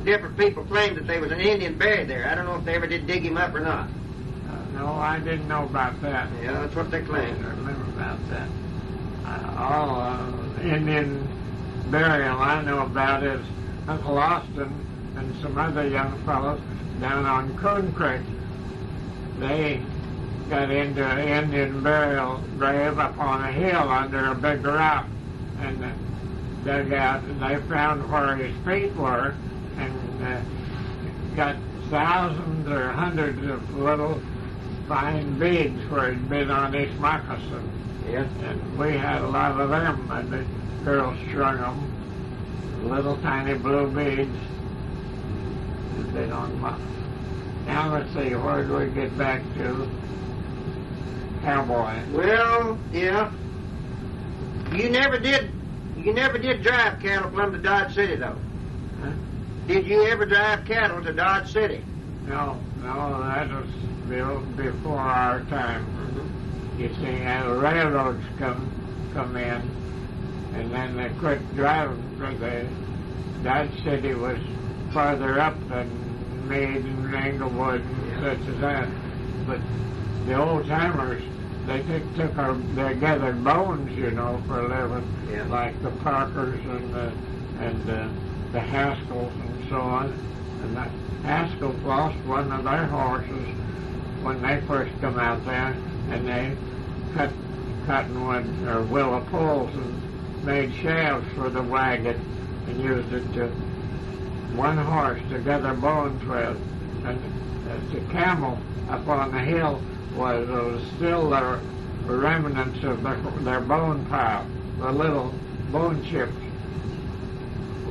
Different people claim that there was an Indian buried there. I don't know if they ever did dig him up or not.
No, I didn't know about that.
Yeah, that's what they
I
claim.
remember about that. Indian burial I know about is Uncle Austin and some other young fellows down on Coon Creek. They got into an Indian burial grave up on a hill under a big rock and dug out, and they found where his feet were and got thousands or hundreds of little fine beads where he'd been on his moccasin.
Yeah.
And we had a lot of them, and the girls strung them, little tiny blue beads. And they don't mind. Now let's see, where do we get back to? Cowboy.
Well, yeah. You never did drive cattle plumb to Dodge City, though.
Huh?
Did you ever drive cattle to Dodge City?
No, that was built before our time. You see, the railroads come in, and then they quit driving. The Dodge City was farther up than Meade and Englewood and such as that. But the old timers, they they gathered bones, you know, for a living,
Yeah.
like the Parkers and the Haskells and so on. And the Haskells lost one of their horses when they first come out there, and they cut cottonwood or willow poles and made shafts for the wagon and used it to one horse to gather bones with. And the camel up on the hill was still the remnants of their bone pile, the little bone chips.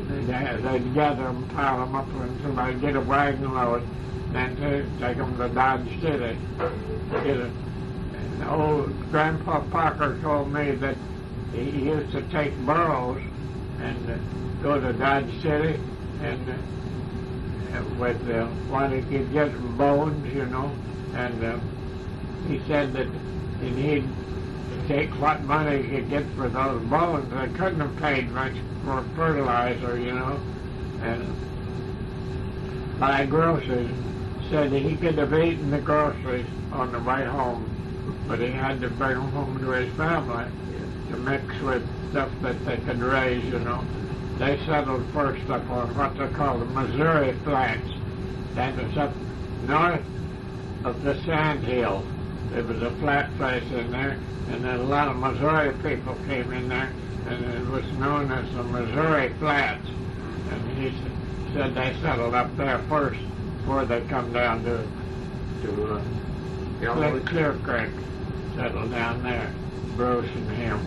They'd gather them, pile them up until they'd get a wagon load, and then take them to Dodge City. And old Grandpa Parker told me that he used to take burros and go to Dodge City and with what he could get bones, you know, and he said that he'd take what money he could get for those bones. They couldn't have paid much for fertilizer, you know, and buy groceries. Said that he could have eaten the groceries on the way home, but he had to bring them home to his family to mix with stuff that they could raise, you know. They settled first up on what they call the Missouri Flats. That was up north of the Sand Hills. There was a flat place in there, and then a lot of Missouri people came in there, and it was known as the Missouri Flats. And he said they settled up there first before they come down to Clear Creek. Settled down there, Bruce and him.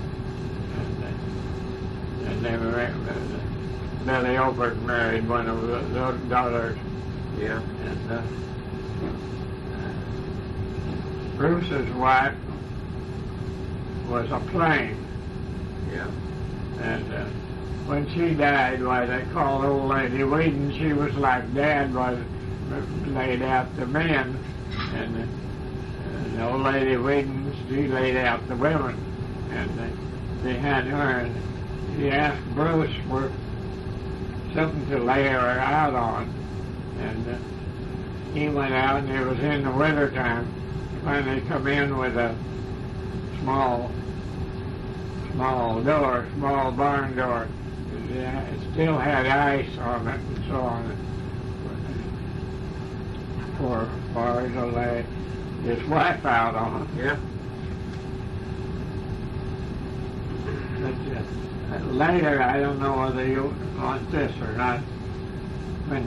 And they were, Billy Obert married one of the daughters.
Yeah.
And Bruce's wife was a plain.
Yeah.
And when she died, why, they called old lady Whedon. She was like Dad was laid out the men. And the old lady Whedon, she laid out the women. And they had her, and she asked Bruce for something to lay her out on. And he went out, and it was in the wintertime. Finally come in with a small barn door. It still had ice on it and so on. For him to lay his wife out on.
Yeah.
But later, I don't know whether you want this or not. When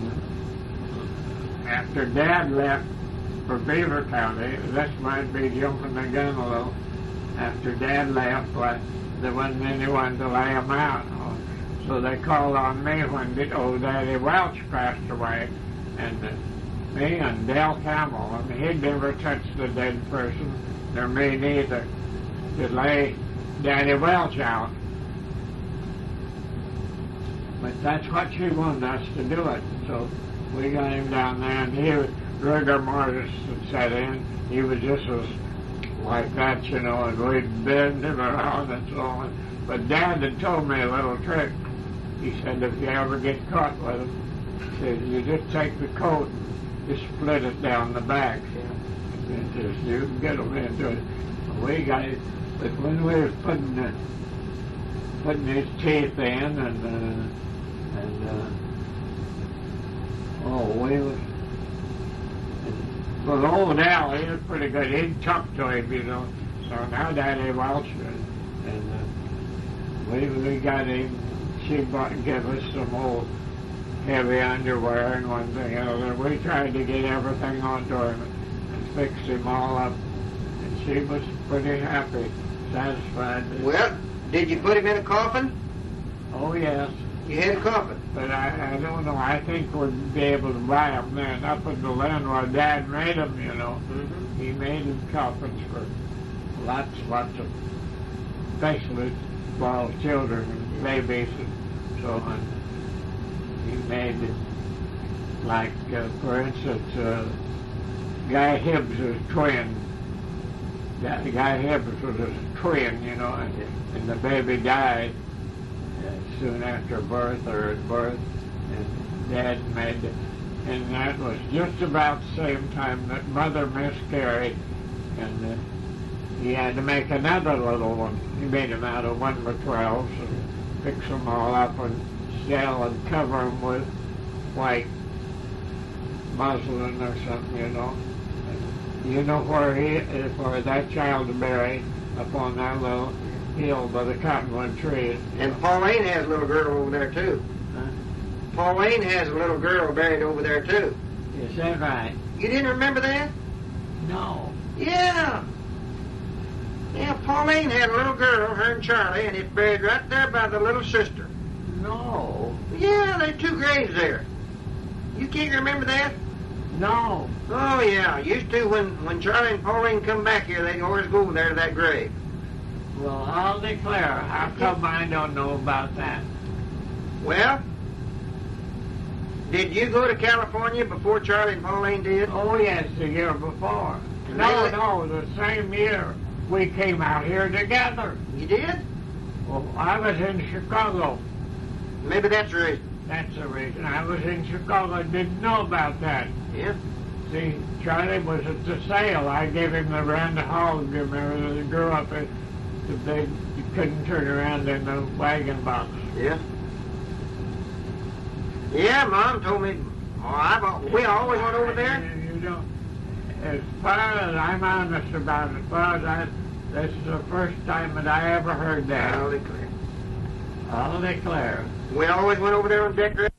after Dad left for Beaver County, this might be jumping the gun a little. After Dad left, there wasn't anyone to lay him out. So they called on me when old Daddy Welch passed away, and me and Del Campbell, I mean, he'd never touched a dead person, nor me neither, to lay Daddy Welch out. But that's what she wanted us to do it. So we got him down there, and rigor mortis had set in. He was just as like that, you know, and we'd bend him around and so on. But Dad had told me a little trick. He said if you ever get caught with him, he said you just take the coat and just split it down the back. And just, you can get them into it. We got it. But when we was putting his teeth in we was. Well, old Al, he was pretty good. He'd talk to him, you know. So now Daddy Welch, and we got him. She gave us some old heavy underwear and one thing or other. We tried to get everything onto him and fix him all up. And she was pretty happy. satisfied.
Well, did you put him in a coffin?
Oh, yes.
You had a coffin.
But I don't know. I think we'd be able to buy them then. Up until then, well, Dad made them, you know.
Mm-hmm.
He made them coffins for lots of, especially small children and babies and so on. He made it like, for instance, Guy Hibbs was twin. Guy Hibbs was a twin, you know, and the baby died soon after birth or at birth, and Dad made it. And that was just about the same time that Mother miscarried, and he had to make another little one. He made them out of 1x12s and fix them all up and sell and cover them with white muslin or something, you know. And you know where that child is buried, up on that little hill by the cottonwood tree.
And Pauline has a little girl over there, too.
Huh?
Pauline has a little girl buried over there, too.
Is that right?
You didn't remember that?
No.
Yeah. Yeah, Pauline had a little girl, her and Charlie, and it's buried right there by the little sister.
No.
Yeah, there's two graves there. You can't remember that?
No.
Oh, yeah. Used to when Charlie and Pauline come back here, they'd always go over there to that grave.
Well, I'll declare. How come I don't know about that?
Well, did you go to California before Charlie and Pauline did?
Oh, yes, the year before.
And
No, the same year we came out here together.
You did?
Well, I was in Chicago.
Maybe that's the reason.
That's the reason. I was in Chicago. I didn't know about that.
Yeah.
See, Charlie was at the sale. I gave him the Randa Hog. Remember, the girl up at they couldn't turn around in the wagon box.
Yeah. Yeah, Mom told me. Oh, we always went over there.
You know, as far as I'm honest about it, as far as this is the first time that I ever heard that.
I'll declare.
I'll declare.
We always went over there on decoration.